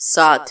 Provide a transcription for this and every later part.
7।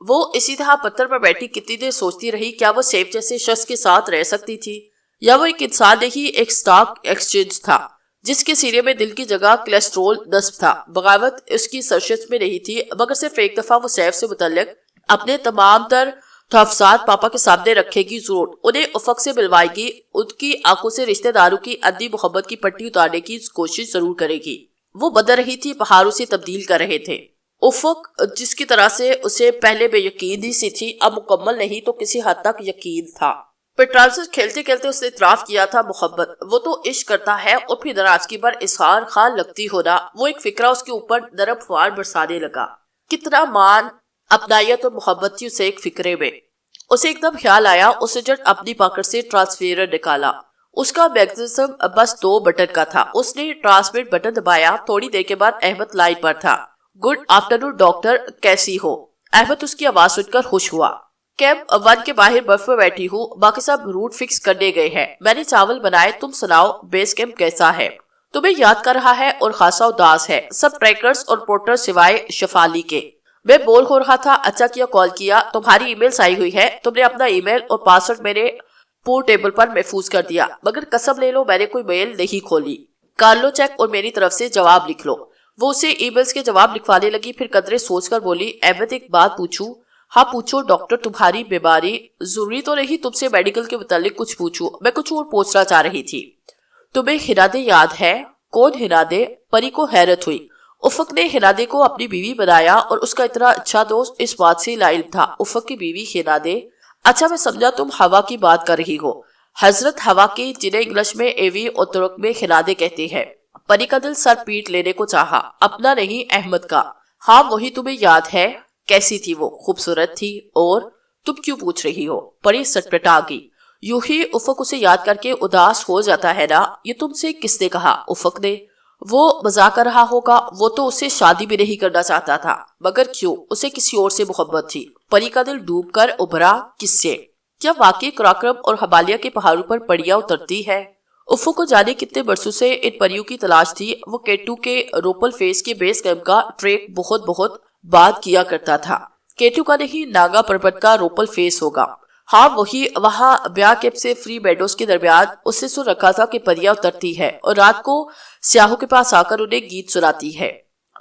وہ اسی طرح پتھر پر بیٹھی کتنی دیر سوچتی رہی کیا وہ سیف جیسے شخص کے ساتھ رہ سکتی تھی یا وہ ایک انسان نہیں ایک سٹاک ایکسچینج تھا جس کے سینے میں دل کی جگہ کولیسٹرول نصب تھا۔ بغاوت اس کی سرشت میں نہیں تھی مگر صرف ایک دفعہ وہ سیف سے متعلق اپنے تمام تر تحفظات پاپا کے سامنے رکھے گی ضرور، انہیں افق سے ملوائے گی، ان کی آنکھوں سے رشتہ داروں کی ادبی محبت کی پٹی اتارنے کی کوشش ضرور کرے گی۔ وہ بدل رہی تھی، پہاڑوں سے تبدیل کر رہے تھے۔ افق جس کی طرح سے اسے پہلے بے یقینی سی تھی اب مکمل نہیں تو کسی حد تک یقین تھا۔ پیٹرال سے کھیلتے کھیلتے اس نے اعتراف کیا تھا محبت وہ تو عشق کرتا ہے، اور پھر ناراضگی پر اظہار خان لگتی ہونا، وہ ایک فکرہ اس کے اوپر نرم فوار برسانے لگا۔ کتنا مان اپنائیت اور محبت تھی اسے ایک فکرے میں۔ اسے ایک دم خیال آیا، اسے جٹ اپنی پاکٹ سے ٹرانسفیرر نکالا۔ اس کا میگزم بس 2 بٹن کا تھا۔ اس نے ٹرانسمٹ بٹن دبایا، تھوڑی دیر کے بعد احمد لائن پر تھا۔ گڈ آفٹرنون ڈاکٹر، کیسی ہو؟ احمد اس کی آواز سن کر خوش ہوا۔ کیمپ 1 کے باہر برف میں بیٹھی ہوں، باقی سب روٹ فکس کرنے گئے ہیں، میں نے چاول بنائے، تم سناؤ بیس کیمپ کیسا ہے؟ تمہیں یاد کر رہا ہے اور خاصا اداس ہے، سب ٹریکرز اور پورٹر سوائے شفالی کے۔ میں بول ہو رہا تھا، اچھا کیا کال کیا، تمہاری ای میلز آئی ہوئی ہے، تم نے اپنا ای میل اور پاسورڈ میرے پور ٹیبل پر محفوظ کر دیا، مگر قسم لے لو میں نے کوئی میل نہیں کھولی، کر لو چیک اور میری طرف سے جواب لکھ لو۔ وہ اسے ای میلز کے جواب لکھوانے لگی، پھر قدرے سوچ کر بولی، احمد ایک بات پوچھوں؟ ہاں پوچھو ڈاکٹر، تمہاری بیماری ضروری تو نہیں تم سے میڈیکل کے متعلق کچھ پوچھوں؟ میں کچھ اور پوچھنا چاہ رہی تھی۔ تمہیں ہنادے یاد ہے؟ کون ہنادے؟ پری کو حیرت ہوئی۔ افق نے ہنادے کو اپنی بیوی بنایا اور اس کا اتنا اچھا دوست اس بات سے لا علم تھا۔ افق کی بیوی ہنادے؟ اچھا میں سمجھا تم ہوا کی بات کر رہی ہو، حضرت ہوا کی، جنہیں انگلش میں ایوی اور ترک میں ہنادے کہتے ہیں۔ پری کا دل سر پیٹ لینے کو چاہا، اپنا نہیں احمد کا۔ ہاں وہی، تمہیں یاد ہے؟ کیسی تھی وہ؟ خوبصورت تھی۔ اور تم کیوں پوچھ رہی ہو؟ پری سٹپٹا گئی۔ یوں ہی افق اسے یاد کر کے اداس ہو جاتا ہے نا، یہ تم سے کس نے کہا؟ افق نے۔ وہ مذاق کر رہا ہوگا، وہ تو اسے شادی بھی نہیں کرنا چاہتا تھا، مگر کیوں؟ اسے کسی اور سے محبت تھی۔ پری کا دل ڈوب کر ابھرا، کس سے؟ کیا واقعی کراکرم اور ہمالیہ کے پہاڑوں پر پریاں اترتی ہے؟ افق کو جانے کتنے برسوں سے ان پریوں کی تلاش تھی۔ وہ کیٹو کے روپل فیس کے بیس کیمپ کا ٹریک بہت بات کیا کرتا تھا۔ کیٹو کا نہیں، ناگا پربت کا روپل فیس ہوگا۔ ہاں وہی، وہاں بیاہ کیمپ سے فری میڈوز کے درمیان اس نے سن رکھا تھا کہ پریاں اترتی ہے اور رات کو سیاحوں کے پاس آ کر انہیں گیت سناتی ہے۔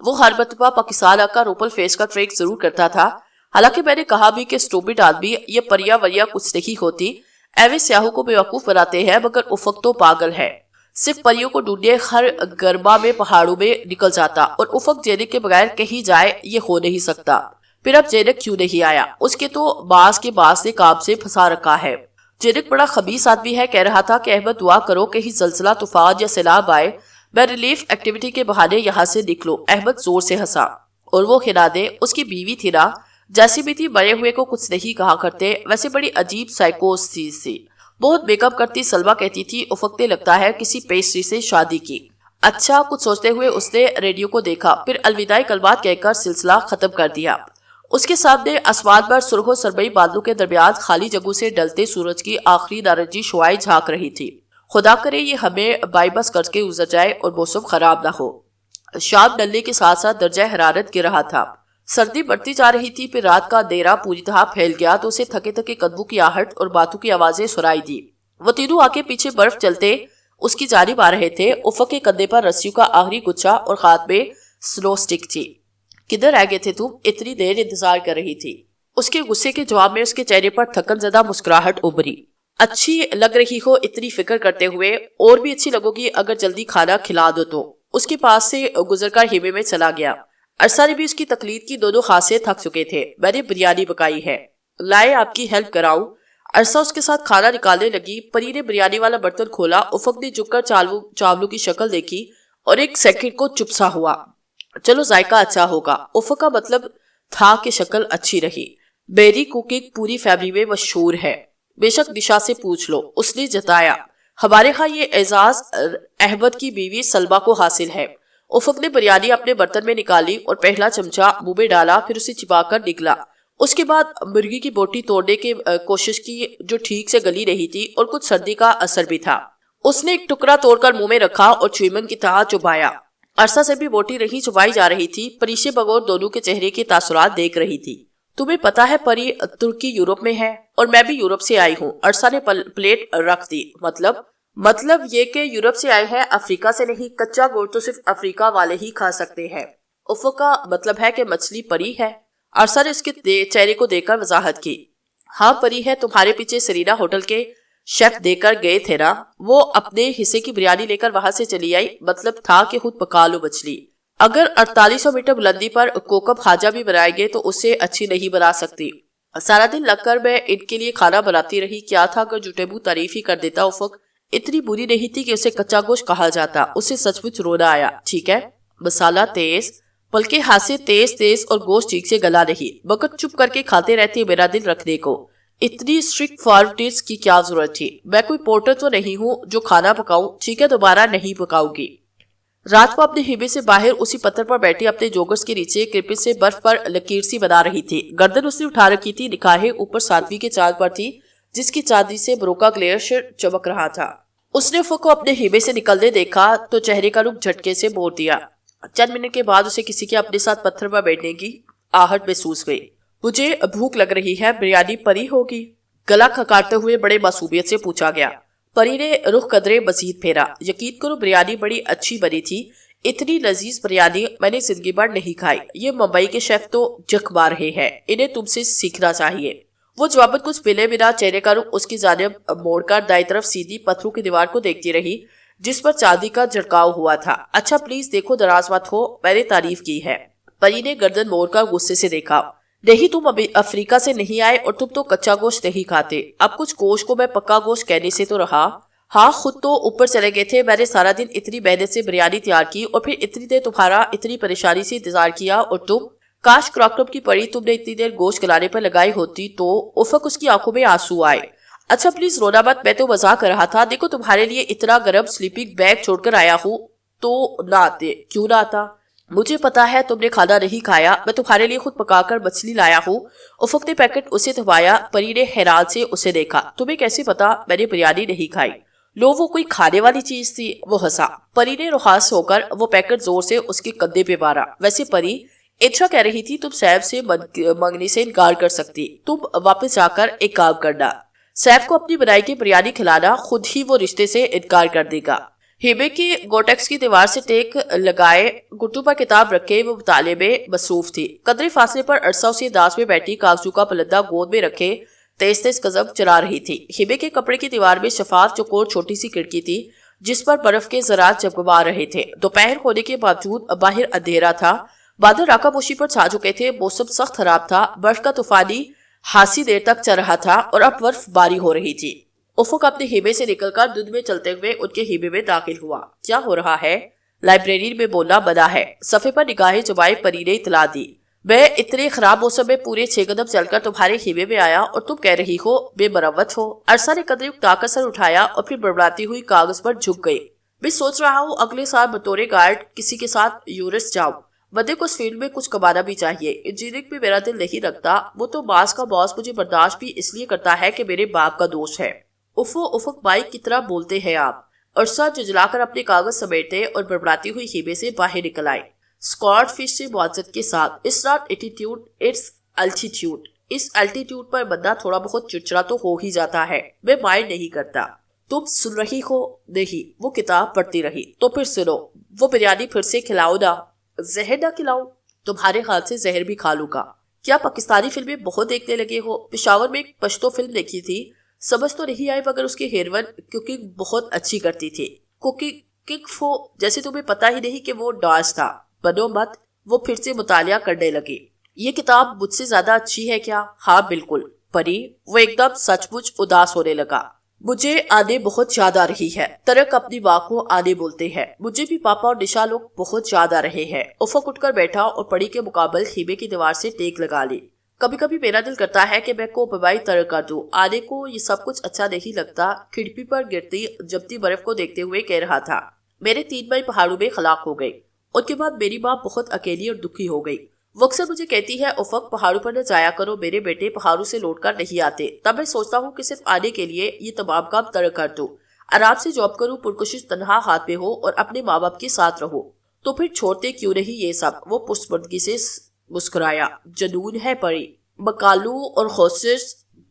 وہ ہر مرتبہ پاکستان آ کر روپل فیس کا ٹریک ضرور کرتا تھا، حالانکہ میں نے کہا بھی کہ اسٹوپڈ آدمی، یہ پریاں وریاں کچھ نہیں ہوتی، ایوے سیاحوں کو بیوقوف بناتے ہیں، مگر افق تو پاگل ہے، صرف پریوں کو ڈھونڈنے ہر گرما میں پہاڑوں میں نکل جاتا، اور افق جینک کے بغیر کہیں جائے یہ ہو نہیں سکتا۔ پھر اب جینک کیوں نہیں آیا؟ اس کے تو باز کے باز نے کام سے پھنسا رکھا ہے۔ جینک بڑا خبیث آدمی ہے، کہہ رہا تھا کہ احمد دعا کرو کہیں زلزلہ، طوفان یا سیلاب آئے، میں ریلیف ایکٹیویٹی کے بہانے یہاں سے نکلوں۔ احمد زور سے ہنسا۔ اور وہ ہنادے اس کی بیوی تھی نا، جیسی بھی تھی مرے ہوئے کو کچھ نہیں کہا کرتے، ویسے بڑی عجیب سائیکوز تھی، بہت میک اپ کرتی۔ سلمہ کہتی تھی افق نے لگتا ہے کسی پیسٹری سے شادی کی۔ اچھا، کچھ سوچتے ہوئے اس نے ریڈیو کو دیکھا، پھر الوداعی کلمات کہہ کر سلسلہ ختم کر دیا۔ اس کے سامنے آسمان پر سرخ و سرمئی بادلوں کے درمیان خالی جگہوں سے ڈلتے سورج کی آخری نارنجی شعاعیں جھانک رہی تھی۔ خدا کرے یہ ہمیں بائی بس کر کے گزر جائے اور موسم خراب نہ ہو۔ شام ڈلنے کے ساتھ ساتھ درجہ حرارت گر رہا تھا، سردی بڑھتی جا رہی تھی۔ پھر رات کا اندھیرا پوری طرح پھیل گیا تو اسے تھکے تھکے قدموں کی آہٹ اور باتوں کی آوازیں سنائی دی۔ وہ تینوں آگے پیچھے برف چلتے اس کی جانب آ رہے تھے۔ افق کے کندھے پر رسیوں کا آخری گچھا اور ہاتھ میں سنو سٹک تھی۔ کدھر رہ گئے تھے تم؟ اتنی دیر انتظار کر رہی تھی۔ اس کے غصے کے جواب میں اس کے چہرے پر تھکن زدہ مسکراہٹ ابھری۔ اچھی لگ رہی ہو اتنی فکر کرتے ہوئے، اور بھی اچھی لگو گی اگر جلدی کھانا کھلا دو تو۔ اس کے پاس سے گزر کر ہیمے میں چلا گیا۔ عرصہ نے بھی اس کی تقلید کی، دونوں ہاتھ سے تھک چکے تھے۔ میں نے بریانی پکائی ہے، لائے آپ کی ہیلپ کراؤں؟ عرصہ اس کے ساتھ کھانا نکالنے لگی۔ پری نے بریانی والا برتن کھولا، افق نے جھک کر چاولوں کی شکل دیکھی اور ایک سیکنڈ کو چپ سا ہوا۔ چلو ذائقہ اچھا ہوگا، افق کا مطلب تھا کہ شکل اچھی رہی۔ میری کوکنگ پوری فیملی میں مشہور ہے، بے شک دشا سے پوچھ لو، اس نے جتایا۔ ہمارے ہاں یہ اعزاز احمد کی بیوی سلمہ کو حاصل ہے۔ افق نے بریانی اپنے برتن میں نکالی اور پہلا چمچہ منہ میں ڈالا، پھر اسے چبا کر نکلا۔ اس کے بعد مرغی کی بوٹی توڑنے کی کوشش کی جو ٹھیک سے گلی نہیں تھی اور کچھ سردی کا اثر بھی تھا۔ اس نے ایک ٹکڑا توڑ کر منہ میں رکھا اور چوئمن کی طرح چبایا۔ عرصہ سے بھی بوٹی نہیں چبائی جا رہی تھی، پریشے بغور دونوں کے چہرے کے تاثرات دیکھ رہی تھی۔ تمہیں پتا ہے پری ترکی یورپ میں ہے اور میں بھی یورپ سے آئی ہوں. عرصہ نے پلیٹ رکھ دی. مطلب یہ کہ یورپ سے آئے ہیں, افریقہ سے نہیں. کچا گوشت تو صرف افریقہ والے ہی کھا سکتے ہیں. افق کا مطلب ہے کہ مچھلی پری ہے. عرصہ نے اس کے چہرے کو دیکھ کر وضاحت کی. ہاں پری ہے, تمہارے پیچھے سرینا ہوٹل کے شیف دے کر گئے تھے نا, وہ اپنے حصے کی بریانی لے کر وہاں سے چلی آئی. مطلب تھا کہ خود پکا لو مچھلی. اگر 4800 میٹر بلندی پر کوکب خواجہ بھی بنائیں گے تو اسے اچھی نہیں بنا سکتی. سارا دن لگ کر میں ان کے لیے کھانا بناتی رہی. کیا تھا اگر جھوٹے منہ تعریف ہی کر دیتا. افق اتنی بری نہیں تھی کہ اسے کچا گوشت کہا جاتا. اسے سچ مچ رونا آیا. ٹھیک ہے, مسالہ تیز, بلکہ ہاتھ سے تیز اور گوشت ٹھیک سے گلا نہیں, مگر چپ کر کے کھاتے رہتے میرا دل رکھنے کو. اتنی اسٹرکٹ فارمیلٹیز کی کیا ضرورت تھی. میں کوئی پورٹر تو نہیں ہوں جو کھانا پکاؤں. ٹھیک ہے, دوبارہ نہیں پکاؤں گی. رات کو اپنے ہیبے سے باہر اسی پتھر پر بیٹھی اپنے جوگرز کے نیچے کرپٹ سے برف پر لکیر سی بنا رہی تھی. گردن اس نے اٹھا رکھی تھی. نکاحیں اوپر ساتویں کے چاند پر تھی جس کی چاندنی سے بروکا گلیشر چمک رہا تھا. اس نے افق کو اپنے ہیبے سے نکلنے دیکھا تو چہرے کا رخ جھٹکے سے موڑ دیا. چند منٹ کے بعد اسے کسی کے اپنے ساتھ پتھر پر بیٹھنے کی آہٹ محسوس ہوئی. مجھے بھوک لگ رہی ہے, بریانی پری ہوگی؟ گلا کھکارتے ہوئے بڑے معصومیت سے پوچھا گیا. پری نے رخ قدرے مزید پھیرا. یقین کرو بریانی بڑی اچھی بنی تھی. اتنی لذیذ بریانی میں نے زندگی بھر نہیں کھائی. یہ ممبئی کے شیف تو جک مار رہے ہیں, انہیں تم سے سیکھنا چاہیے. وہ جواباً کچھ ملے بنا چہرے کا رخ اس کی جانب موڑ کر دائیں طرف سیدھی پتھروں کی دیوار کو دیکھتی رہی جس پر چاندی کا جھڑکاؤ ہوا تھا. اچھا پلیز دیکھو, دراز مت ہو, میں نے تعریف کی ہے. پری نے گردن موڑ کر غصے سے دیکھا. نہیں, تم ابھی افریقہ سے نہیں آئے اور تم تو کچا گوشت نہیں کھاتے. اب کچھ گوشت کو میں پکا گوشت کہنے سے تو رہا. ہاں, خود تو اوپر چلے گئے تھے. میں نے سارا دن اتنی محنت سے بریانی تیار کی اور پھر اتنی دیر تمہارا اتنی پریشانی سے انتظار کیا, اور تم کاش کراکرم کی پڑی تم نے اتنی دیر گوشت گلانے پر لگائی ہوتی تو. افق اس کی آنکھوں میں آنسو آئے. اچھا پلیز رونا مت, میں تو مذاق کر رہا تھا. دیکھو تمہارے لیے اتنا گرم سلیپنگ بیگ چھوڑ کر آیا ہوں تو نہ آتے. کیوں نہ آتا؟ مجھے پتا ہے تم نے کھانا نہیں کھایا. میں تمہارے لیے خود پکا کر مچھلی لایا ہوں. افق نے پیکٹ اسے تھمایا. پری نے حیران سے اسے دیکھا. تمہیں کیسے پتا میں نے بریانی نہیں کھائی؟ لو, وہ کوئی کھانے والی چیز تھی. وہ ہنسا. پری نے رخاص ہو کر وہ پیکٹ زور سے اس کے کندھے پہ مارا. ویسے پری اچھا کہہ رہی تھی تم سیف سے منگنی سے انکار کر سکتی. تم واپس جا کر ایک کام کرنا, سیف کو اپنی بنائی کی بریانی کھلانا, خود ہی وہ رشتے سے انکار کر دے گا. ہیبے کی گوٹیکس کی دیوار سے ٹیک لگائے گٹو پر کتاب رکھے وہ مطالعے میں مصروف تھی. قدرے فاصلے پر عرصہ اسے داس میں بیٹھی کاغذوں کا پلندہ گود میں رکھے تیز قدم چلا رہی تھی. ہیبے کے کپڑے کی دیوار میں شفاف چوکور چھوٹی سی کھڑکی تھی جس پر برف کے ذرات جگمگا رہے تھے. دوپہر ہونے کے باوجود باہر اندھیرا تھا. بادل راکا پوشی پر چھا چکے تھے. موسم سخت خراب تھا. برف کا طوفانی خاصی دیر تک چل رہا تھا اور اب برف باری ہو رہی تھی. افق اپنے ہیبے سے نکل کر دھند میں چلتے ہوئے ان کے ہیبے میں داخل ہوا. کیا ہو رہا ہے؟ لائبریری میں بولنا منع ہے. صفحے پر نگاہیں جمائے پری نے اطلاع دی. میں اتنے خراب موسم میں پورے 6 قدم چل کر تمہارے ہیبے میں آیا اور تم کہہ رہی ہو بے مروت ہو. عرصہ نے قدرے اکتا کر سر اٹھایا اور پھر بڑبڑاتی ہوئی کاغذ پر جھک گئی. میں سوچ رہا ہوں اگلے سال بطور گائیڈ کسی کے ساتھ یورس جاؤں. بندے کو اس فیلڈ میں کچھ کمانا بھی چاہیے. انجینئرنگ میں میرا دل نہیں رکھتا. وہ تو باس کا باس مجھے برداشت بھی اس لیے کرتا ہے کہ میرے باپ کا دوست ہے. افق بائک کی طرح بولتے ہیں آپ. عرصہ ججلا کر اپنے کاغذ سمیٹے اور بڑبڑاتی ہوئی ہیبے سے باہر نکل آئے. اسکاٹ فش سے معذرت کے ساتھ. It's not attitude, it's altitude. اس الٹیٹیوڈ پر بندہ تھوڑا بہت چڑچڑا تو ہو ہی جاتا ہے. میں مائنڈ نہیں کرتا. تم سن رہی ہو؟ نہیں. وہ کتاب پڑھتی رہی. تو پھر سنو. وہ بریانی پھر سے کھلاؤ نا. زہر نہ کھلاؤ. تمہارے ہاتھ سے زہر بھی کھا لوں گا. کیا پاکستانی فلمیں بہت دیکھنے لگے ہو؟ پشاور میں ایک پشتو فلم دیکھی تھی. سمجھ تو نہیں آئی مگر اس کی ہیروین کوکنگ بہت اچھی کرتی تھی. کوکنگ فو جیسے تمہیں پتا ہی نہیں کہ وہ ڈانس تھا. بنو مت. وہ پھر سے مطالعہ کرنے لگی. یہ کتاب مجھ سے زیادہ اچھی ہے کیا؟ ہاں بالکل. پری وہ ایک دم سچ مچ اداس ہونے لگا. مجھے آنے بہت یاد آ رہی ہے. ترک اپنی ماں کو آنے بولتے ہیں. مجھے بھی پاپا اور نشا لوگ بہت یاد آ رہے ہیں. افق اٹھ کر بیٹھا اور پری کے مقابل ہیبے کی دیوار سے ٹیک لگا لی. کبھی کبھی میرا دل کرتا ہے کہ میں کو ببائی ترک کر دوں. آنے کو یہ سب کچھ اچھا نہیں لگتا. کھڑکی پر گرتی جمتی برف کو دیکھتے ہوئے کہہ رہا تھا. میرے 3 بھائی پہاڑوں میں ہلاک ہو گئے. ان کے بعد میری ماں بہت اکیلی اور دکھی ہو گئی. وہ اکثر مجھے کہتی ہے افق پہاڑوں پر نہ جایا کرو, میرے بیٹے پہاڑوں سے لوٹ کر نہیں آتے. تب میں سوچتا ہوں کہ صرف آنے کے لیے یہ تمام کام ترک کر دوں. آرام سے جاب کروں, پرکشش تنہا ہاتھ پہ ہو اور اپنے ماں باپ کے ساتھ رہو. تو پھر چھوڑتے کیوں نہیں یہ سب؟ وہ پشمردگی سے مسکرایا. جنون ہے پری. بکالو اور خوشش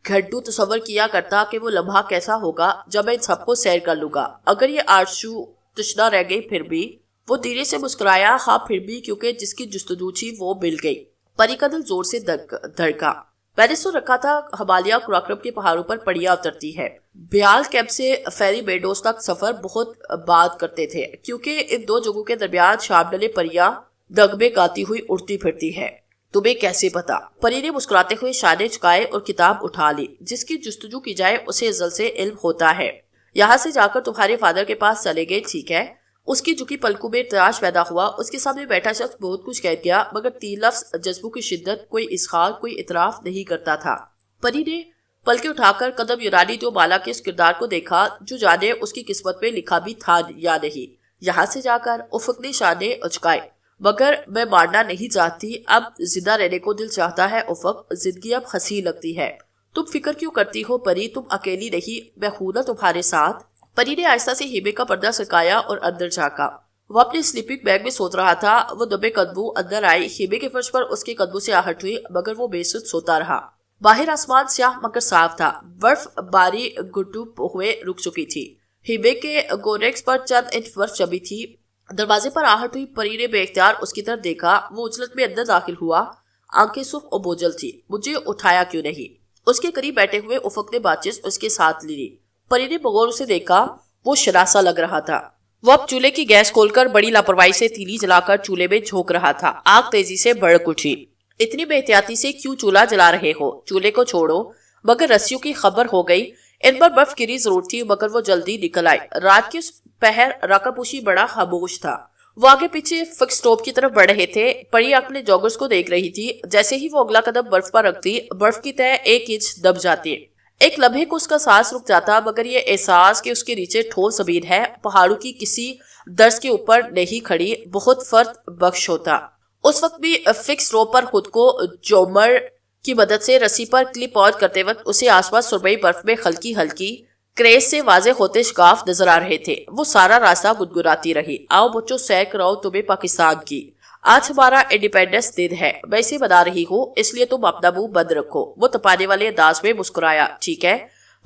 گھنٹوں تصور کیا کرتا کہ وہ لمحہ کیسا ہوگا جب میں ان سب کو سیر کر لوں گا. اگر یہ آرزو تشنا رہ گئی پھر بھی. وہ دھیرے سے مسکرایا. ہاں پھر بھی, کیونکہ جس کی جستجو تھی وہ مل گئی. پری کا دل زور سے دھڑکا. میں نے سن رکھا تھا ہمالیہ کراکرم کے پہاڑوں پر پریاں اترتی ہے. بیال کیمپ سے فیری میڈوز تک سفر بہت بات کرتے تھے کیونکہ ان دو جگہوں کے درمیان شام ڈلے پریاں نغمے گاتی ہوئی اڑتی پھرتی ہے. تمہیں کیسے پتا؟ پری نے مسکراتے ہوئے شانے چکائے اور کتاب اٹھا لی. جس کی جستجو کی جائے اسے ازل سے علم ہوتا ہے. یہاں سے جا کر تمہارے فادر کے پاس چلے گئے, ٹھیک ہے؟ اس کی جھکی پلکوں میں تراش پیدا ہوا. اس کے سامنے بیٹھا شخص بہت کچھ کہہ گیا مگر 3 لفظ جذبوں کی شدت, کوئی اظہار, کوئی اعتراف نہیں کرتا تھا. پری نے پلکیں اٹھا کر قدم یونانی جو بالا کے اس کردار کو دیکھا جو جانے اس کی قسمت میں لکھا بھی تھا یا نہیں. یہاں سے جا کر افق نے شانے اچکائے. مگر میں مارنا نہیں چاہتی, اب زندہ رہنے کو دل چاہتا ہے افق. زندگی اب ہنسی لگتی ہے. تم فکر کیوں کرتی ہو پری؟ تم اکیلی نہیں, میں ہوں نا تمہارے ساتھ. پری نے آہستہ سے ہیبے کا پردہ سرکایا اور اندر جھانکا. وہ اپنے سلیپنگ بیگ میں سوت رہا تھا. وہ دبے قدموں اندر آئی. ہیبے کے فرش پر اس کے قدموں سے آہٹ ہوئی مگر وہ بے سود سوتا رہا. باہر آسمان سیاہ مگر صاف تھا. برف باری گھٹو ہوئے رک چکی تھی. ہیبے کے گوریکس پر چند انچ برف جمی تھی. دروازے پر آہٹ ہوئی. پری نے بے اختیار اس کی طرف دیکھا. وہ اجلت میں اندر داخل ہوا. آنکھیں سرخ اور بوجھل تھی. مجھے اٹھایا کیوں نہیں؟ اس کے قریب بیٹھے ہوئے افق نے بات چیت اس کے ساتھ لی. پری نے بغور اسے دیکھا. وہ شراسا لگ رہا تھا. وہ اب چولہے کی گیس کھول کر بڑی لاپرواہی سے تیلی جلا کر چولہے میں جھونک رہا تھا. آگ تیزی سے بھڑک اٹھی. اتنی بے احتیاطی سے کیوں چولہا جلا رہے ہو؟ چولہے کو چھوڑو. مگر رسیوں کی خبر ہو گئی. ان پر برف گری ضرور تھی مگر وہ جلدی نکل آئی. رات کی اس پہر رقم پوشی بڑا خاموش تھا. وہ آگے پیچھے فکس ٹاپ کی طرف بڑھ رہے تھے. پری اپنے جوگرز کو دیکھ رہی تھی. جیسے ہی وہ اگلا قدم برف پر رکھتی برف کی تہ 1 انچ دب جاتی. ایک لمحے کو اس کا سانس رک جاتا مگر یہ احساس کہ اس کے نیچے ٹھوس زمین ہے, پہاڑوں کی کسی درس کے اوپر نہیں کھڑی, بہت فرد بخش ہوتا. اس وقت بھی فکس روپ پر خود کو جومر کی مدد سے رسی پر کلپ آن کرتے وقت اسے آس پاس سرمئی برف میں ہلکی ہلکی کریز سے واضح ہوتے شگاف نظر آ رہے تھے. وہ سارا راستہ گنگناتی رہی. آؤ بچوں سیر کراؤ تمہیں پاکستان کی. آج ہمارا انڈیپینڈنس دن ہے. میں اسے بنا رہی ہوں اس لیے تم اپنا منہ بند رکھو. وہ تپانے والے انداز میں مسکرایا. ٹھیک ہے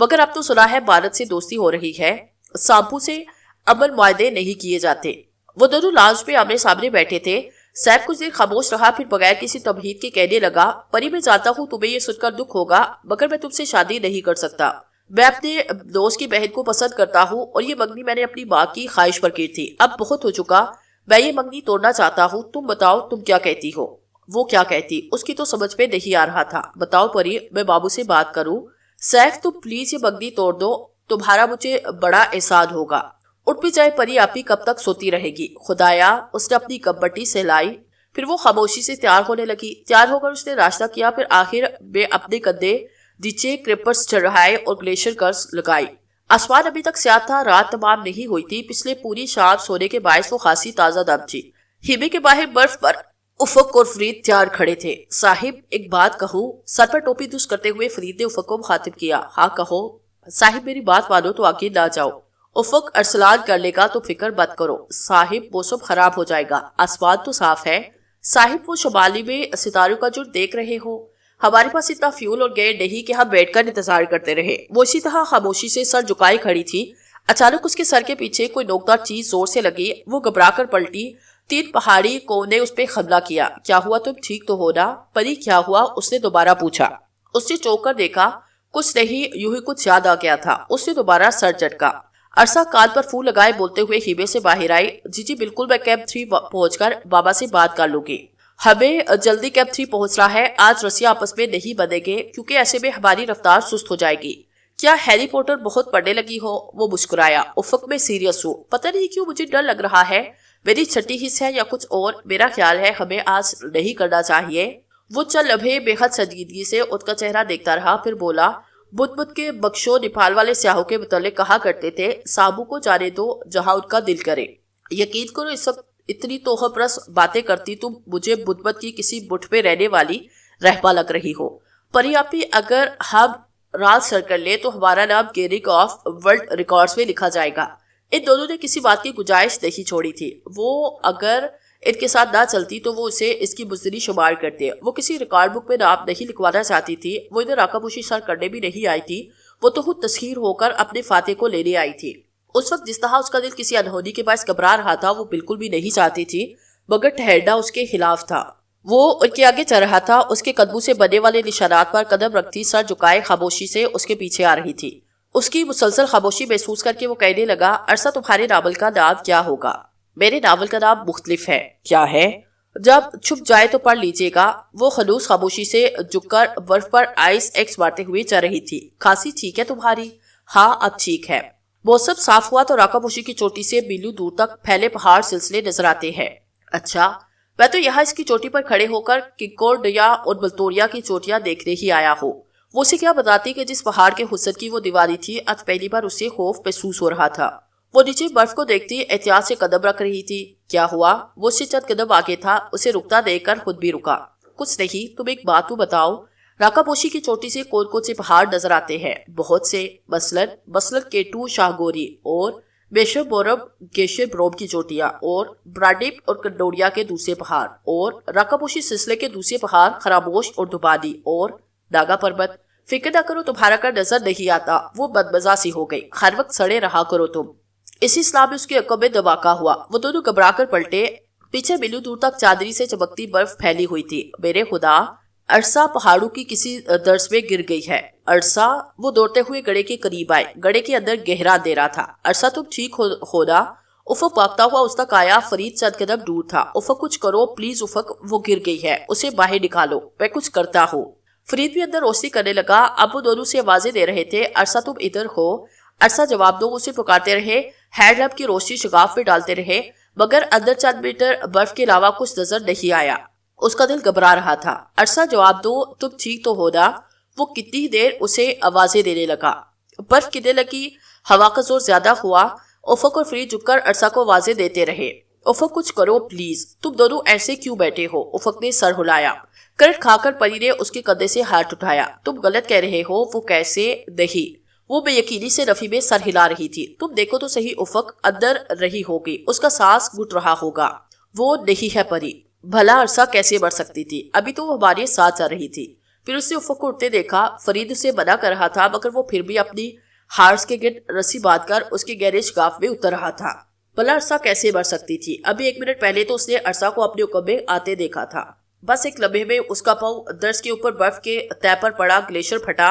مگر اب تو سنا ہے بھارت سے دوستی ہو رہی ہے. سامپو سے امن معاہدے نہیں کیے جاتے. وہ دونوں لاؤنج میں آمنے سامنے بیٹھے تھے. سیف کچھ دیر خاموش رہا پھر بغیر کسی تمہید کے کہنے لگا. پری میں جانتا ہوں تمہیں یہ سن کر دکھ ہوگا مگر میں تم سے شادی نہیں کر سکتا. میں اپنے دوست کی بہن کو پسند کرتا ہوں اور یہ منگنی میں نے اپنی ماں کی خواہش پر کی تھی. اب بہت ہو چکا. میں یہ منگنی توڑنا چاہتا ہوں. تم بتاؤ تم کیا کہتی ہو؟ وہ کیا کہتی اس کی تو سمجھ میں نہیں آ رہا تھا. بتاؤ پری, میں بابو سے بات کروں؟ سیف تم پلیز یہ منگنی توڑ دو. تمہارا مجھے بڑا احسان ہوگا. اٹھ بھی جائے پری آپ ہی کب تک سوتی رہے گی؟ خدایا. اس نے اپنی کپبٹی سہلائی. پھر وہ خاموشی سے تیار ہونے لگی. تیار ہو کر اس نے ناشتہ کیا. پھر آخر میں اپنے کندھے نیچے کریپرز چڑھائے اور گلیشیر کرز لگائی. آسمان ابھی تک سیاہ تھا. رات تمام نہیں ہوئی تھی. پچھلے پوری شام سونے کے باعث وہ خاصی تازہ دم تھی. ہیبے کے باہر برف پر افق اور فرید تیار کھڑے تھے. صاحب ایک بات کہوں؟ سر پر ٹوپی دست کرتے ہوئے فرید نے افق کو مخاطب کیا. ہاں کہو. صاحب میری بات مانو تو آگے نہ جاؤ. افق ارسلان کرنے کا تو فکر مت کرو. صاحب موسم خراب ہو جائے گا. آسمان تو صاف ہے. صاحب وہ شمالی میں ستاروں کا جو دیکھ رہے ہو. ہمارے پاس اتنا فیول اور گیئر نہیں کہ ہم بیٹھ کر انتظار کرتے رہے. وہ اسی طرح خاموشی سے سر جھکائے کھڑی تھی. اچانک اس کے سر کے پیچھے کوئی نوکدار چیز زور سے لگی. وہ گھبرا کر پلٹی. 3 پہاڑی کوہ نے اس پہ حملہ کیا. کیا ہوا؟ تم ٹھیک تو ہو نا؟ پری کیا ہوا؟ اس نے دوبارہ پوچھا. اس نے چونک کر دیکھا. کچھ نہیں, یوں ہی کچھ یاد آ گیا تھا. اس نے دوبارہ سر جھٹکا. عرصہ کان پر پھول لگائے بولتے ہوئے ہیبے سے باہر آئی. جی بالکل, میں کیمپ 3 پہنچ کر بابا سے بات کر لوں گی. ہمیں جلدی کیمپ 3 پہنچ رہا ہے. آج رسیاں آپس میں نہیں بندھیں گے کیونکہ ایسے میں ہماری رفتار سست ہو جائے گی. کیا ہیری پوٹر بہت پڑھنے لگی ہو؟ وہ مسکرایا. افق میں سیریس ہوں. پتہ نہیں کیوں مجھے ڈر لگ رہا ہے. میری چھٹی حص ہے یا کچھ اور؟ میرا خیال ہے ہمیں آج نہیں کرنا چاہیے. وہ چند لمحے بے حد سنجیدگی سے اس کا چہرہ دیکھتا رہا. پھر بولا. بدھ کے بخشو نیپال والے سیاحوں کے متعلق کہا کرتے تھے سابو کو جانے دو جہاں ان کا دل کرے. یقین کرو اس وقت اتنی توہہ پرس باتیں کرتی تم مجھے بدھ کی کسی بٹھ پہ رہنے والی رہبا لگ رہی ہو. پری آپی اگر ہم رات سر کر لے تو ہمارا نام گیرنگ آف ورلڈ ریکارڈز میں لکھا جائے گا. ان دونوں نے کسی بات کی گنجائش نہیں چھوڑی تھی. وہ اگر ان کے ساتھ نہ چلتی تو وہ اسے اس کی بزدلی شمار کرتے. وہ کسی ریکارڈ بک میں نام نہیں لکھوانا چاہتی تھی. وہ ادھر آقا پوشی سر کرنے بھی نہیں آئی تھی. وہ تو خود تسخیر ہو کر اپنے فاتح کو لینے آئی تھی. اس وقت جس طرح اس کا دل کسی انہونی کے باعث گھبرا رہا تھا وہ بالکل بھی نہیں چاہتی تھی، مگر ٹھہرنا اس کے خلاف تھا. وہ ان کے آگے چل رہا تھا. اس کے قدموں سے بنے والے نشانات پر قدم رکھتی، سر جھکائے خاموشی سے اس کے پیچھے آ رہی تھی. اس کی مسلسل خاموشی محسوس کر کے وہ کہنے لگا، عرصہ تمہارے ناول کا نام کیا ہوگا؟ میرے ناول کا نام مختلف ہے. کیا ہے؟ جب چھپ جائے تو پڑھ لیجئے گا. وہ خلوص خاموشی سے جھک کر برف پر آئس ایکس مارتے ہوئے چل رہی تھی. کھانسی ٹھیک ہے تمہاری؟ ہاں اب ٹھیک ہے. موسم صاف ہوا تو راکا پوشی کی چوٹی سے میلوں دور تک پھیلے پہاڑ سلسلے نظر آتے ہیں. اچھا، میں تو یہاں اس کی چوٹی پر کھڑے ہو کر کنکورڈیا اور بلتوریا کی چوٹیاں دیکھنے ہی آیا ہوں. وہ اسے کیا بتاتی کہ جس پہاڑ کے حسن کی وہ دیواری تھی، آج پہلی بار اسے خوف محسوس ہو رہا تھا. وہ نیچے برف کو دیکھتی احتیاط سے قدم رکھ رہی تھی. کیا ہوا؟ وہ اس سے چند قدم آگے تھا. اسے رکتا دیکھ کر خود بھی رکا. کچھ نہیں، تم ایک بات تو بتاؤ. راکا پوشی کی چوٹی سے کون کون سے پہاڑ نظر آتے ہیں؟ بہت سے. مثلاً کیٹو شاہگوری اور بیشر بورم گیشر بروم کی چوٹیاں، اور براڈیپ اور کنڈوریا کے دوسرے پہاڑ، اور راکا پوشی سلسلے کے دوسرے پہاڑ خرابوش اور دبانی، اور ناگا پربت. فکر نہ کرو، تمہارا کر نظر نہیں آتا. وہ بدمزہ سی ہو گئی. ہر وقت سڑے رہا کرو تم. اسی اصلاح میں اس کے عقب میں دھماکہ ہوا. وہ دونوں گھبرا کر پلٹے. پیچھے میلوں دور تک چادری سے چمکتی برف پھیلی ہوئی تھی. میرے خدا، عرصہ پہاڑوں کی کسی درس میں گر گئی ہے. عرصہ، وہ دوڑتے ہوئے گڑھے کے قریب آئے. گڑھے کے اندر گہرا اندھیرا تھا. عرصہ تم ٹھیک ہو نا؟ افق بھاگتا ہوا اس تک آیا. فرید چند قدم دور تھا. افق کچھ کرو پلیز. افق، وہ گر گئی ہے، اسے باہر نکالو. میں کچھ کرتا ہوں. فرید بھی اندر روشنی کرنے لگا. اب وہ دونوں سے آوازیں دے رہے تھے، عرصہ تم ادھر ہو. عرصہ جواب دو. اسے پکارتے رہے. ہیڈ لیمپ کی روشنی شگاف میں ڈالتے رہے، مگر اندر چند میٹر برف کے علاوہ کچھ نظر نہیں آیا. اس کا دل گھبرا رہا تھا. عرصہ جواب دو، تم ٹھیک تو ہو نا؟ وہ کتنی دیر اسے آوازیں دینے لگا. برف گرنے لگی. ہوا کا زور زیادہ ہوا. افق اور فرید جھک کر عرصہ کو آوازیں دیتے رہے. افق کچھ کرو پلیز. تم دونوں ایسے کیوں بیٹھے ہو؟ افق نے سر ہلایا. کرٹ کھا کر پری نے اس کے کندھے سے ہاتھ اٹھایا. تم غلط کہہ رہے ہو. وہ کیسے نہیں؟ وہ بے یقینی سے نفی میں سر ہلا رہی تھی. تم دیکھو تو صحیح. افق اندر رہی ہوگی. اس کا سانس گھٹ رہا ہوگا. وہ نہیں ہے پری. بھلا عرصہ کیسے مر سکتی تھی؟ ابھی تو وہ ہمارے ساتھ چل رہی تھی. پھر اس نے افق کو اٹھتے دیکھا. فرید اسے منع کر رہا تھا، مگر وہ پھر بھی اپنی ہارس کے گرد رسی باندھ کر اس کے گہرے شگاف میں اتر رہا تھا. بھلا عرصہ کیسے مر سکتی تھی؟ ابھی 1 منٹ پہلے تو اس نے عرصہ کو اپنے حکم میں آتے دیکھا تھا. بس ایک لمحے میں اس کا پاؤں درس کے اوپر برف کے تہ پر پڑا. گلیشر پھٹا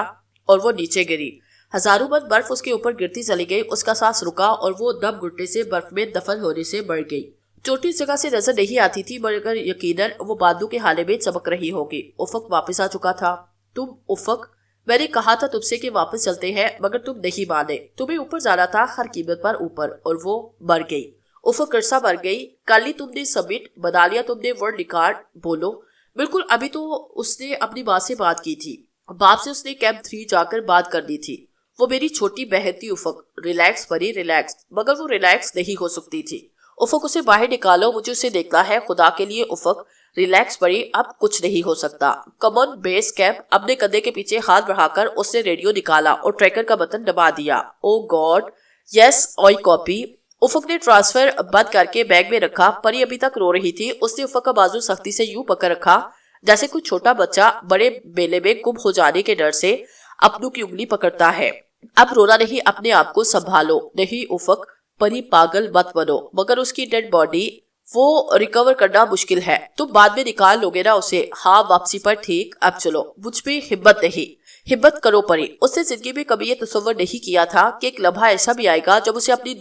اور وہ نیچے گری. ہزاروں بند برف اس کے اوپر گرتی چلی گئی. اس کا سانس رکا اور وہ دم گھٹنے سے برف میں دفن ہونے سے بڑھ گئی. چوٹی اس جگہ سے نظر نہیں آتی تھی، مگر یقیناً وہ بادوں کے حالے میں چمک رہی ہوگی. افق واپس آ چکا تھا. تم افق، میں نے کہا تھا تم سے کہ واپس چلتے ہیں، مگر تم نہیں مانے. تمہیں اوپر جانا تھا، ہر قیمت پر اوپر، اور وہ مر گئی. افق، عرصہ مر گئی. کل ہی تم نے سبمٹ بنا لیا، تم نے ورلڈ ریکارڈ. بولو. بالکل. ابھی تو اس نے اپنی ماں سے بات کی تھی. باپ سے اس نے کیمپ 3 جا کر بات کرنی تھی. وہ میری چھوٹی بہن تھی. افق، ریلیکس پری ریلیکس. مگر وہ ریلیکس نہیں ہو سکتی تھی. افق، اسے باہر نکالو، مجھے اسے دیکھنا ہے. خدا کے لیے افق. ریلیکس پری، اب کچھ نہیں ہو سکتا. کمن بیس کیمپ. اپنے کندھے کے پیچھے ہاتھ بڑھا کر اس نے ریڈیو نکالا اور ٹریکر کا بٹن دبا دیا. او گاڈ، یس آئی کاپی. افق نے ٹرانسفر بند کر کے بیگ میں رکھا. پری ابھی تک رو رہی تھی. اس نے افق کا بازو سختی سے یوں پکڑ رکھا جیسے کوئی چھوٹا بچہ بڑے میلے میں گم ہو جانے کے ڈر سے اپنوں کی انگلی پکڑتا ہے. اب رونا نہیں، اپنے آپ کو سنبھالو. نہیں افق، پری پاگل مت بنو. مگر اس کی ڈیڈ باڈی، وہ ریکور کرنا مشکل ہے. تم بعد میں نکال لو گے نا اسے. ہاں، واپسی پر. ٹھیک، اب چلو. مجھ پہ ہمت نہیں. ہمت کرو پری. اس نے زندگی میں کبھی یہ تصور نہیں کیا تھا کہ ایک لمحہ ایسا بھی آئے گا جب اسے اپنی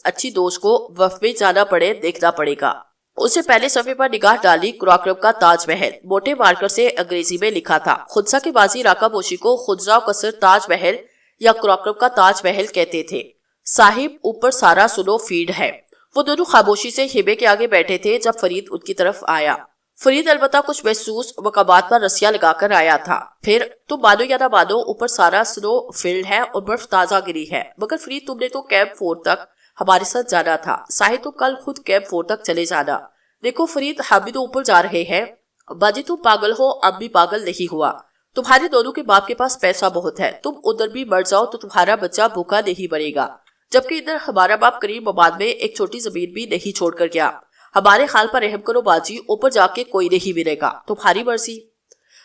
اچھی دوست کو وقف میں جانا پڑے، دیکھنا پڑے گا. اسے پہلے صفحے پر نگاہ ڈالی. کراکرم کا تاج محل موٹے مارکر سے انگریزی میں لکھا تھا. خدشہ کے بازی راکا پوشی کو خدرہ قصر تاج محل یا کراکرم کا تاج محل کہتے تھے. صاحب، اوپر سارا سنو فیڈ ہے. وہ دونوں خاموشی سے ہیبے کے آگے بیٹھے تھے جب فرید ان کی طرف آیا. فرید البتہ کچھ محسوس مقامات پر رسیاں لگا کر آیا تھا. پھر تم مانو یا نہ مانو، اوپر سارا سنو فیلڈ ہے اور برف تازہ گری ہے. مگر فرید، تم نے تو کیمپ 4 تک ہمارے ساتھ جانا تھا. صاحب، تم کل خود کیمپ 4 تک چلے جانا. دیکھو فرید، ہم بھی تو اوپر جا رہے ہیں. باجی تم پاگل ہو. اب بھی پاگل نہیں ہوا. تمہارے دونوں کے باپ کے پاس پیسہ بہت ہے. تم ادھر بھی مر جاؤ تو تمہارا بچہ بھوکا نہیں مرے گا. جبکہ ادھر ہمارا باپ قریب آباد میں ایک چھوٹی زمین بھی نہیں چھوڑ کر گیا. ہمارے حال پر رحم کرو باجی، اوپر جا کے کوئی نہیں ملے گا، تمہاری مرضی۔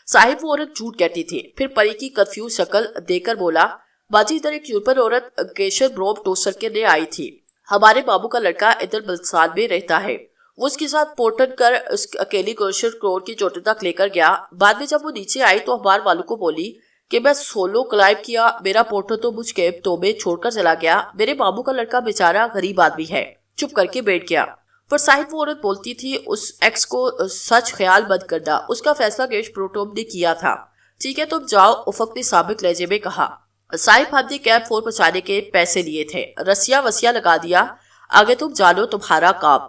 صاحب وہ عورت جھوٹ کہتی تھی۔ پھر پری کی کنفیوز شکل دیکھ کر بولا، باجی ادھر ایک یورپین عورت گیشر بروم ٹوسٹر کے لیے آئی تھی، ہمارے بابو کا لڑکا ادھر بلسان میں رہتا ہے، وہ اس کے ساتھ پورٹن کر اس اکیلی گوشر کروڑ کی چوٹی تک لے کر گیا۔ بعد میں جب وہ نیچے آئی تو اخبار والوں کو بولی کہ میں سولو کلائب کیا، میرا پورٹر تو مجھ کے تو میں چھوڑ کر چلا گیا، میرے بابو کا لڑکا بیچارہ غریب آدمی ہے، چپ کر کے بیٹھ گیا۔ پر صاحب وہ عورت بولتی تھی اس ایکس کو سچ خیال بند کرنا، اس کا فیصلہ گیش پروٹوم نے کیا تھا۔ ٹھیک ہے تم جاؤ، افق نے سابق لہجے میں کہا۔ صاحب ہم نے کیب 4 پہنچانے کے پیسے لیے تھے، رسیہ وسیع لگا دیا، آگے تم جانو تمہارا کام۔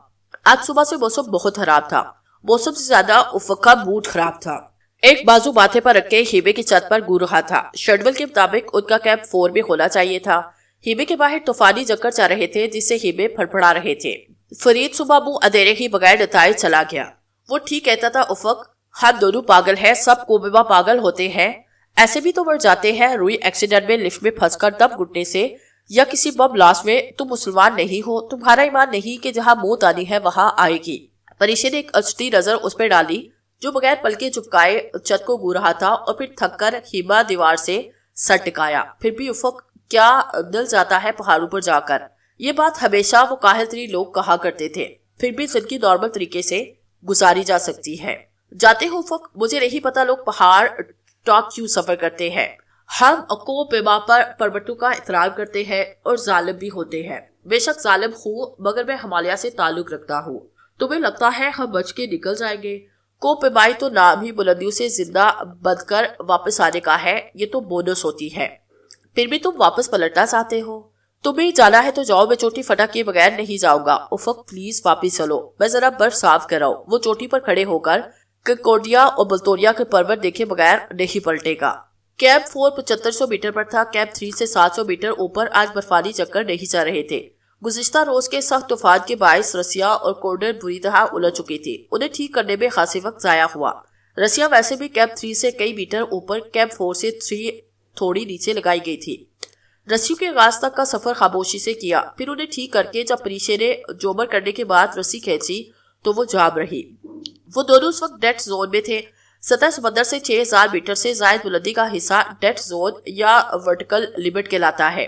آج صبح سے موسم بہت خراب تھا، موسم سے زیادہ افق کا موڈ خراب تھا۔ ایک بازو ماتھے پر رکھ کے ہیبے کی چھت پر گو رہا تھا۔ شیڈول کے مطابق ان کا کیب 4 میں ہونا چاہیے تھا۔ ہیبے کے باہر طوفانی چکر چل رہے تھے جس سے ہیبے پھڑپڑا رہے تھے۔ فرید صبح منہ اندھیرے ہی بغیر نتائج چلا گیا۔ وہ ٹھیک کہتا تھا افق، ہم دونوں پاگل ہیں، سب کوبیبا پاگل ہوتے ہیں، ایسے بھی تو مر جاتے ہیں، روئی ایکسیڈنٹ میں لفٹ میں پھنس کر دم گھٹنے سے یا کسی بم بلاسٹ میں۔ تم مسلمان نہیں ہو، تمہارا ایمان نہیں کہ جہاں موت آنی ہے وہاں آئے گی۔ پریشے نے ایک اچتی نظر اس پہ ڈالی جو بغیر پلکے چپکائے چھت کو گو رہا تھا، اور پھر تھک کر ہیما دیوار سے سر ٹکایا۔ پھر بھی افق کیا دل جاتا ہے پہاڑوں پر جا کر، یہ بات ہمیشہ وہ کاہل ترین لوگ کہا کرتے تھے، پھر بھی زندگی نارمل طریقے سے گزاری جا سکتی ہے۔ جاتے ہو افق، مجھے نہیں پتا لوگ پہاڑ ٹاپ کیوں سفر کرتے ہیں، ہم کو پیما پر پربتوں کا احترام کرتے ہیں اور ظالم بھی ہوتے ہیں، بے شک ظالم ہوں مگر میں ہمالیہ سے تعلق رکھتا ہوں، تمہیں لگتا ہے ہم بچ کے نکل جائیں گے؟ کو پیمائی تو نام ہی بلندیوں سے زندہ بند کر واپس آنے کا ہے، یہ تو بونس ہوتی ہے، پھر بھی تم واپس پلٹنا چاہتے ہو؟ تمہیں جانا ہے تو جاؤ، میں چوٹی پھٹا کے بغیر نہیں جاؤں گا۔ افق پلیز واپس چلو، میں ذرا برف صاف کراؤں۔ وہ چوٹی پر کھڑے ہو کر کنکورڈیا اور بلتوریا کے پرور دیکھے بغیر نہیں پلٹے گا۔ کیب 4 7500 میٹر پر تھا، کیب 3 سے 700 میٹر اوپر آج برفانی چکر نہیں چل رہے تھے۔ گزشتہ روز کے سخت طوفان کے باعث رسیا اور کورڈر بری طرح الجھ چکی تھی، انہیں ٹھیک کرنے میں خاصی وقت ضائع ہوا۔ رسیا ویسے بھی کیب 3 سے کئی میٹر اوپر، کیب 4 سے 3 تھوڑی نیچے لگائی گئی تھی۔ رسیوں کے آغاز تک کا سفر خاموشی سے کیا، پھر انہیں ٹھیک کر کے جب پریشے نے جومر کرنے کے بعد رسی کھینچی تو وہ جام رہی۔ وہ دونوں اس وقت ڈیڈ زون میں تھے۔ سطح سمندر سے 6000 میٹر سے زائد بلندی کا حصہ ڈیڈ زون یا ورٹیکل لمٹ کہلاتا ہے۔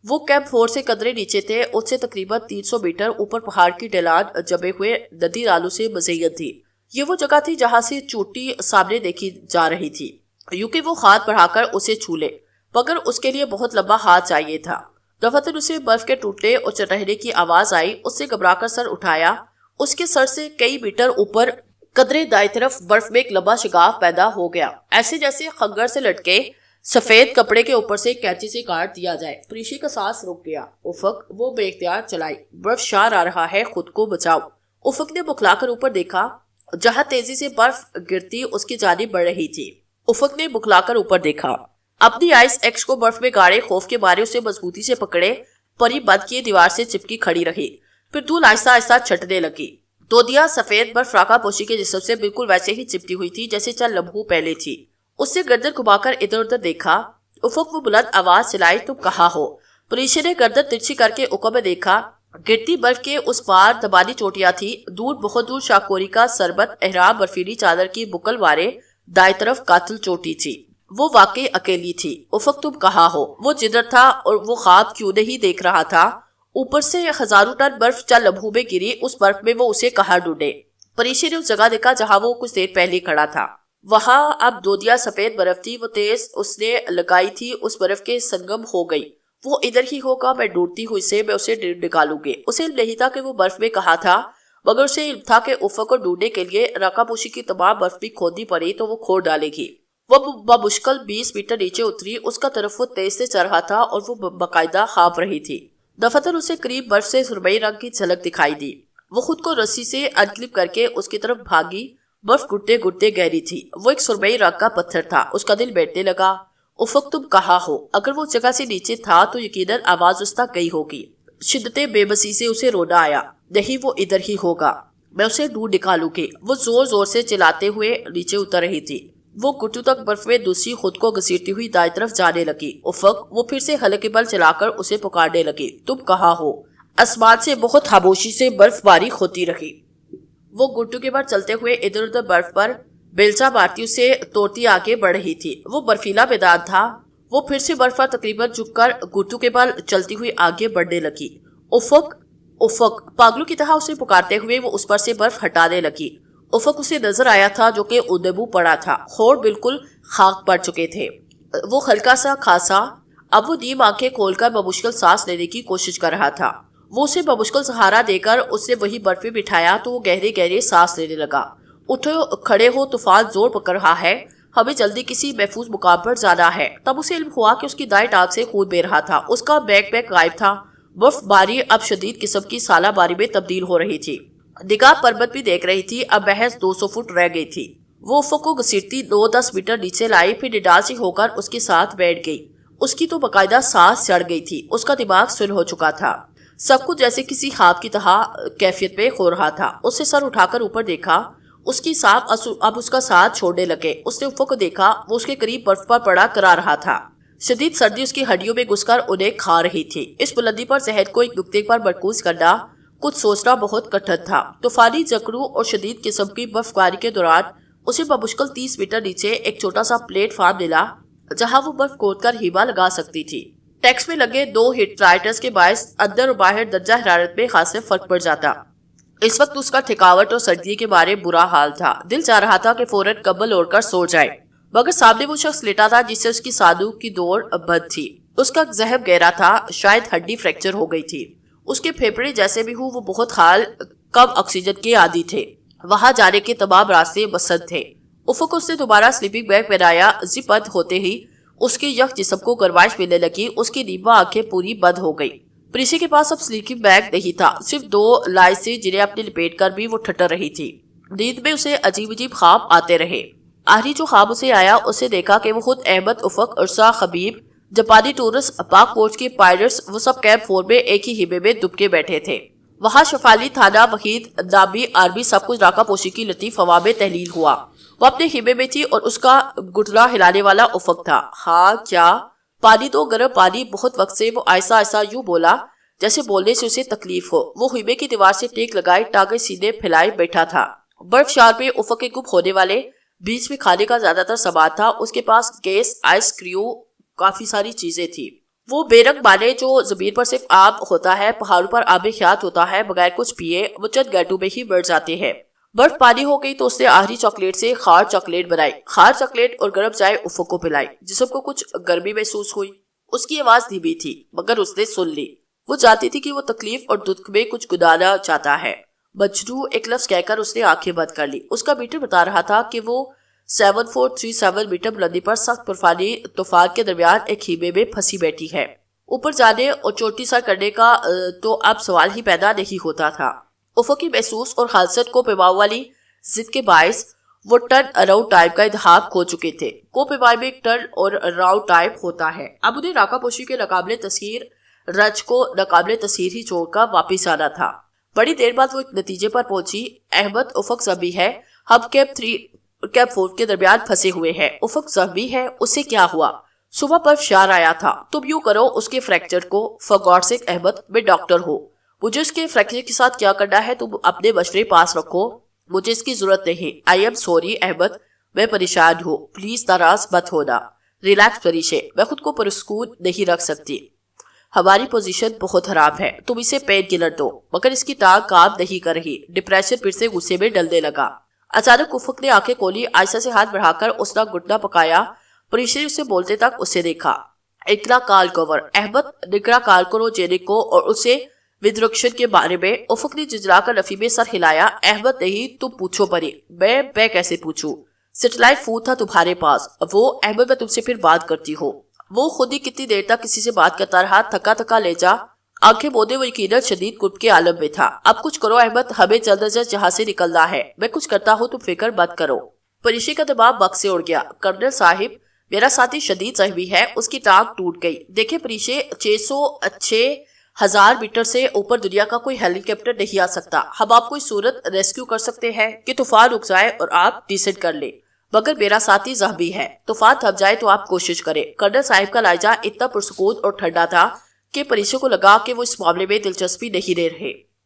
وہ کیب 4 سے قدرے نیچے تھے، اس سے تقریباً 300 میٹر اوپر پہاڑ کی ڈھلان جمے ہوئے ندی نالوں سے مزین تھی۔ یہ وہ جگہ تھی جہاں سے چوٹی سامنے دیکھی جا رہی تھی، یوں کہ وہ ہاتھ بڑھا کر اسے چھو لے، مگر اس کے لیے بہت لمبا ہاتھ چاہیے تھا۔ دفعتاً اسے برف کے ٹوٹنے اور چٹخنے کی آواز آئی، اس نے گھبرا کر سر اٹھایا۔ اس کے سر سے کئی میٹر اوپر قدرے دائیں طرف برف میں ایک لمبا شگاف پیدا ہو گیا، ایسے جیسے خنجر سے لٹکے سفید کپڑے کے اوپر سے کینچی سے کاٹ دیا جائے۔ پریشی کا سانس رک گیا۔ افق، وہ بے اختیار چلائی، برف شار آ رہا ہے، خود کو بچاؤ۔ افق نے بکھلا کر اوپر دیکھا، جہاں تیزی سے برف گرتی اس کی جانب بڑھ رہی تھی۔ افق نے بکھلا کر اوپر دیکھا، اپنی آئس ایکس کو برف میں گاڑے، خوف کے مارے اسے مضبوطی سے پکڑے پری بند کیے دیوار سے چپکی کھڑی رہی۔ پھر دھول آہستہ آہستہ چھٹنے لگی۔ دودیا سفید برف فراقہ پوشی کے جسم سے بالکل ویسے ہی چپٹی ہوئی تھی جیسے چند لمحوں پہلے تھی۔ اس سے گردن گھما کر ادھر ادھر دیکھا۔ افق، وہ بلند آواز چلائی، تم کہاں ہو؟ پریشے نے گردن ترچھی کر کے افق میں دیکھا، گرتی برف کے اس پار دبانی چوٹیاں تھی، دور بہت دور شاکوری کا سربت احرام برفیلی چادر کی بکل وارے دائیں طرف قاتل چوٹی تھی۔ وہ واقعی اکیلی تھی۔ افق، تم کہاں ہو؟ وہ جدھر تھا اور وہ خواب کیوں نہیں دیکھ رہا تھا؟ اوپر سے ہزاروں ٹن برف چند لمحوں میں گری، اس برف میں وہ اسے کہاں ڈھونڈے؟ پریشے نے اس جگہ دیکھا جہاں وہ کچھ دیر پہلے کھڑا تھا، وہاں اب دودیا سفید برف تھی، وہ تیز اس نے لگائی تھی، اس برف کے سنگم ہو گئی۔ وہ ادھر ہی ہوگا، میں ڈھونڈتی ہوں اسے، میں اسے نکالوں گی۔ اسے علم نہیں تھا کہ وہ برف میں کہاں تھا، مگر اسے علم تھا کہ افق کو ڈھونڈنے کے لیے راکا پوشی کی تمام برف بھی کھودنی پڑی تو وہ کھود ڈالے گی۔ وہ بمشکل 20 میٹر نیچے اتری، اس کا طرف وہ تیز سے چل رہا تھا اور وہ باقاعدہ کانپ رہی تھی۔ دفعتاً اسے قریب برف سے سرمئی رنگ کی جھلک دکھائی دی۔ وہ خود کو رسی سے انکلپ کر کے اس کی طرف بھاگی، برف گھٹتے گھٹتے گہری تھی، وہ ایک سرمئی رنگ کا پتھر تھا۔ اس کا دل بیٹھنے لگا۔ افق، تم کہاں ہو؟ اگر وہ اس جگہ سے نیچے تھا تو یقیناً آواز اس تک گئی ہوگی۔ شدت بے بسی سے اسے رونا آیا۔ نہیں، وہ ادھر ہی ہوگا، میں اسے ڈھونڈ نکالوں گی۔ وہ زور زور سے چلاتے ہوئے نیچے اتر رہی تھی۔ وہ گھٹوں تک برف میں دوسری خود کو گھسیٹتی ہوئی دائیں طرف جانے لگی۔ افق، وہ پھر سے ہلکے بل چلا کر اسے پکارنے لگی، تم کہاں ہو؟ آسمان سے بہت خاموشی سے برف باری ہوتی رہی۔ وہ گٹو کے بعد چلتے ہوئے ادھر ادھر برف پر بیلچا مارتی اسے توڑتی آگے بڑھ رہی تھی۔ وہ برفیلا میدان تھا۔ وہ پھر سے برف پر تقریباً جھک کر گٹو کے بل چلتی ہوئی آگے بڑھنے لگی۔ افق افق، پاگلوں کی طرح اسے پکارتے ہوئے وہ اس پر سے برف ہٹانے لگی۔ افق اسے نظر آیا تھا جو کہ ادبو پڑا تھا، ہونٹ بالکل خاک پڑ چکے تھے۔ وہ ہلکا سا کھانسا، اب وہ نیم آنکھیں کھول کر بمشکل سانس لینے کی کوشش کر رہا تھا۔ وہ اسے بمشکل سہارا دے کر اس نے وہی برف پہ بٹھایا تو وہ گہرے گہرے سانس لینے لگا۔ اٹھو، کھڑے ہو، طوفان زور پکڑ رہا ہے، ہمیں جلدی کسی محفوظ مقام پر جانا ہے۔ تب اسے علم ہوا کہ اس کی دائیں ٹانگ سے خون بہہ رہا تھا۔ اس کا بیک پیک غائب تھا۔ برف باری اب شدید قسم کی سالہ باری میں تبدیل ہو رہی تھی۔ نگاہ پربت بھی دیکھ رہی تھی، اب محض 200 فٹ رہ گئی تھی۔ وہ افق کو گھسیٹتی 9-10 میٹر نیچے لائی، پھر نڈال سی ہو کر اس کے ساتھ بیٹھ گئی۔ اس کی تو باقاعدہ سانس چڑھ گئی تھی، اس کا دماغ سن ہو چکا تھا۔ سب کچھ جیسے کسی خواب کی طرح کیفیت میں ہو رہا تھا۔ اس نے سر اٹھا کر اوپر دیکھا، اس کی سانپ اب اس کا ساتھ چھوڑنے لگے۔ اس نے افق کو دیکھا، وہ اس کے قریب برف پر پڑا کرا رہا تھا۔ شدید سردی اس کی ہڈیوں میں گھس کر انہیں کھا رہی تھی۔ اس بلندی پر ذہن کو ایک نقطے پر مرکوز کرنا، کچھ سوچنا بہت کٹھن تھا۔ طوفانی جھکڑوں اور شدید قسم کی برف باری کے دوران اسے بمشکل 30 میٹر نیچے ایک چھوٹا سا پلیٹ فارم ملا جہاں وہ برف کھود کر ہیما لگا سکتی تھی۔ ٹیکس میں لگے 2 ہیٹ رائٹرز کے باعث اندر اور باہر درجہ حرارت میں خاصے فرق پڑ جاتا۔ اس وقت اس کا تھکاوٹ اور سردی کے بارے برا حال تھا۔ دل چاہ رہا تھا کہ فوراً کمبل اوڑھ کر سو جائے، مگر سامنے وہ شخص لیٹا تھا جس سے اس کی صندوق کی دوڑ بند تھی۔ اس کا زخم گہرا تھا، شاید ہڈی فریکچر ہو گئی تھی۔ اس کے پھیپھڑے جیسے بھی ہوں وہ بہت کم آکسیجن کے عادی تھے۔ وہاں جانے کے تمام راستے بسند تھے۔ افق اس نے دوبارہ سلیپنگ بیگ پہنایا۔ زپ بند ہوتے ہی اس کے یک جسم کو گرمائش ملنے لگی۔ اس کی نیما آنکھیں پوری بند ہو گئی۔ پریشی کے پاس اب سلیپنگ بیگ نہیں تھا، صرف 2 لائسیں جنہیں اپنے لپیٹ کر بھی وہ ٹھٹر رہی تھی۔ نیند میں اسے عجیب عجیب خواب آتے رہے۔ آخری جو خواب اسے آیا، اسے دیکھا کہ وہ خود احمد، افق، عرصہ، خبیب، جاپانی ٹورسٹ، پاک فوج کے پائلٹس، وہ سب کیمپ 4 میں ایک ہی ہیبے میں دب کے بیٹھے تھے۔ وہاں شفالی تھانہ وحید نامی آرمی سب کچھ راکہ پوشی کی لطیف ہوا میں تحلیل ہوا۔ وہ اپنے ہیبے میں تھی اور اس کا گٹلا ہلانے والا افق تھا۔ ہاں کیا؟ پانی دو، گرم پانی۔ بہت وقت سے وہ آہستہ آہستہ یوں بولا جیسے بولنے سے اسے تکلیف ہو۔ وہ ہیبے کی دیوار سے ٹیک لگائے، ٹانگیں سیدھے پھیلائے بیٹھا تھا۔ برف شار میں افق کے گم ہونے والے بیچ میں کھانے کا زیادہ تر سامان تھا۔ اس کے پاس گیس، آئس کریو، کافی ساری چیزیں تھی۔ وہ بے رنگ بانے جو زمین پر صرف آب ہوتا ہے، پہاڑوں پر آب خیات ہوتا ہے، بغیر کچھ پیے وہ چند گھنٹوں میں ہی مر جاتے ہیں۔ برف پانی ہو گئی تو اس نے آخری چاکلیٹ سے خار چاکلیٹ بنائی۔ خار چاکلیٹ اور گرم چائے افق کو پلائی۔ جسم کو کچھ گرمی محسوس ہوئی۔ اس کی آواز دھیمی تھی مگر اس نے سن لی۔ وہ جانتی تھی کہ وہ تکلیف اور دکھ میں کچھ گدانا چاہتا ہے۔ مجنو ایک لفظ کہہ کر اس نے آنکھیں بند کر لی۔ اس کا میٹر بتا رہا تھا کہ وہ 7437 میٹر بلندی پر سخت برفانی طوفان کے درمیان ایک ہیبے میں پھنسی بیٹھی ہے۔ اوپر جانے اور چوٹی سر کرنے کا تو اب سوال ہی پیدا نہیں ہوتا تھا۔ افق کی محسوس اور خالصت کو پیماؤں والی ضد کے باعث وہ ٹرن اراؤنڈ ٹائم کا انتخاب کھو چکے تھے۔ کو پیمائی میں ایک ٹرن اور اراؤنڈ ٹائم ہوتا ہے۔ اب انہیں راکہ پوشی کے ناقابل تصویر رج کو ناقابل تصویر ہی چھوڑ کر واپس آنا تھا۔ بڑی دیر بعد وہ ایک نتیجے پر پہنچی۔ احمد، افق زخمی ہے، ہم کیمپ 4 کے درمیان پھنسے ہوئے ہیں۔ افق زخمی ہے، اسے کیا ہوا؟ صبح برف شار آیا تھا۔ تم یوں کرو، اس کے فریکچر کو فار گاڈ سیک احمد، میں ڈاکٹر ہوں، مجھے اس کے فریکچر کے ساتھ کیا کرنا ہے تم اپنے مشورے پاس رکھو، مجھے اس کی ضرورت نہیں۔ آئی ایم سوری احمد، میں پریشان ہوں، پلیز ناراض مت ہونا۔ ریلیکس پریشے، میں خود کو پرسکون نہیں رکھ سکتی، ہماری پوزیشن بہت خراب ہے، تم اسے پین کلر دو۔ مگر اس کی ٹانگ کام نہیں کر رہی۔ ڈپریشن پھر سے غصے میں ڈلنے لگا۔ اچانک افق نے آنکھیں کھولی، آہستہ سے ہاتھ بڑھا کر اس کا گھٹنا پکایا۔ پریشے نے اسے بولتے تک اسے دیکھا۔ اکرا کال کور احمد، نکرا کال کرو جینک کو اور اسے ودرکشن کے بارے میں۔ افق نے ججلا کر نفی میں سر ہلایا۔ احمد نہیں، تم پوچھو پری۔ میں کیسے پوچھوں؟ سیٹلائٹ فون تھا تمہارے پاس۔ وہ احمد، میں تم سے پھر بات کرتی ہوں۔ وہ خود ہی کتنی دیر تک کسی سے بات کرتا رہا، تھکا تھکا لہجہ، آنکھیں بودے وہ یقیناً شدید کٹ کے عالم میں تھا۔ اب کچھ کرو احمد، ہمیں جلد از جلد یہاں سے نکلنا ہے۔ میں کچھ کرتا ہوں، تم فکر مت کرو۔ پریشی کا دماغ بک سے اڑ گیا۔ کرنل صاحب، میرا ساتھی شدید زخمی ہے، اس کی ٹانگ ٹوٹ گئی۔ دیکھیں پریشے، 6,000 میٹر سے اوپر دنیا کا کوئی ہیلی کاپٹر نہیں آ سکتا۔ ہم آپ کو اس صورت ریسکیو کر سکتے ہیں کہ طوفان رک جائے اور آپ ڈیسنٹ کر لیں، مگر میرا ساتھی زخمی ہے۔ طوفان تھم جائے تو آپ کوشش کریں۔ کرنل صاحب کا لہجہ اتنا پرسکون اور ٹھنڈا تھا کہ پریشے کو لگا کہ وہ اس معاملے میں دلچسپی نہیں لے رہے۔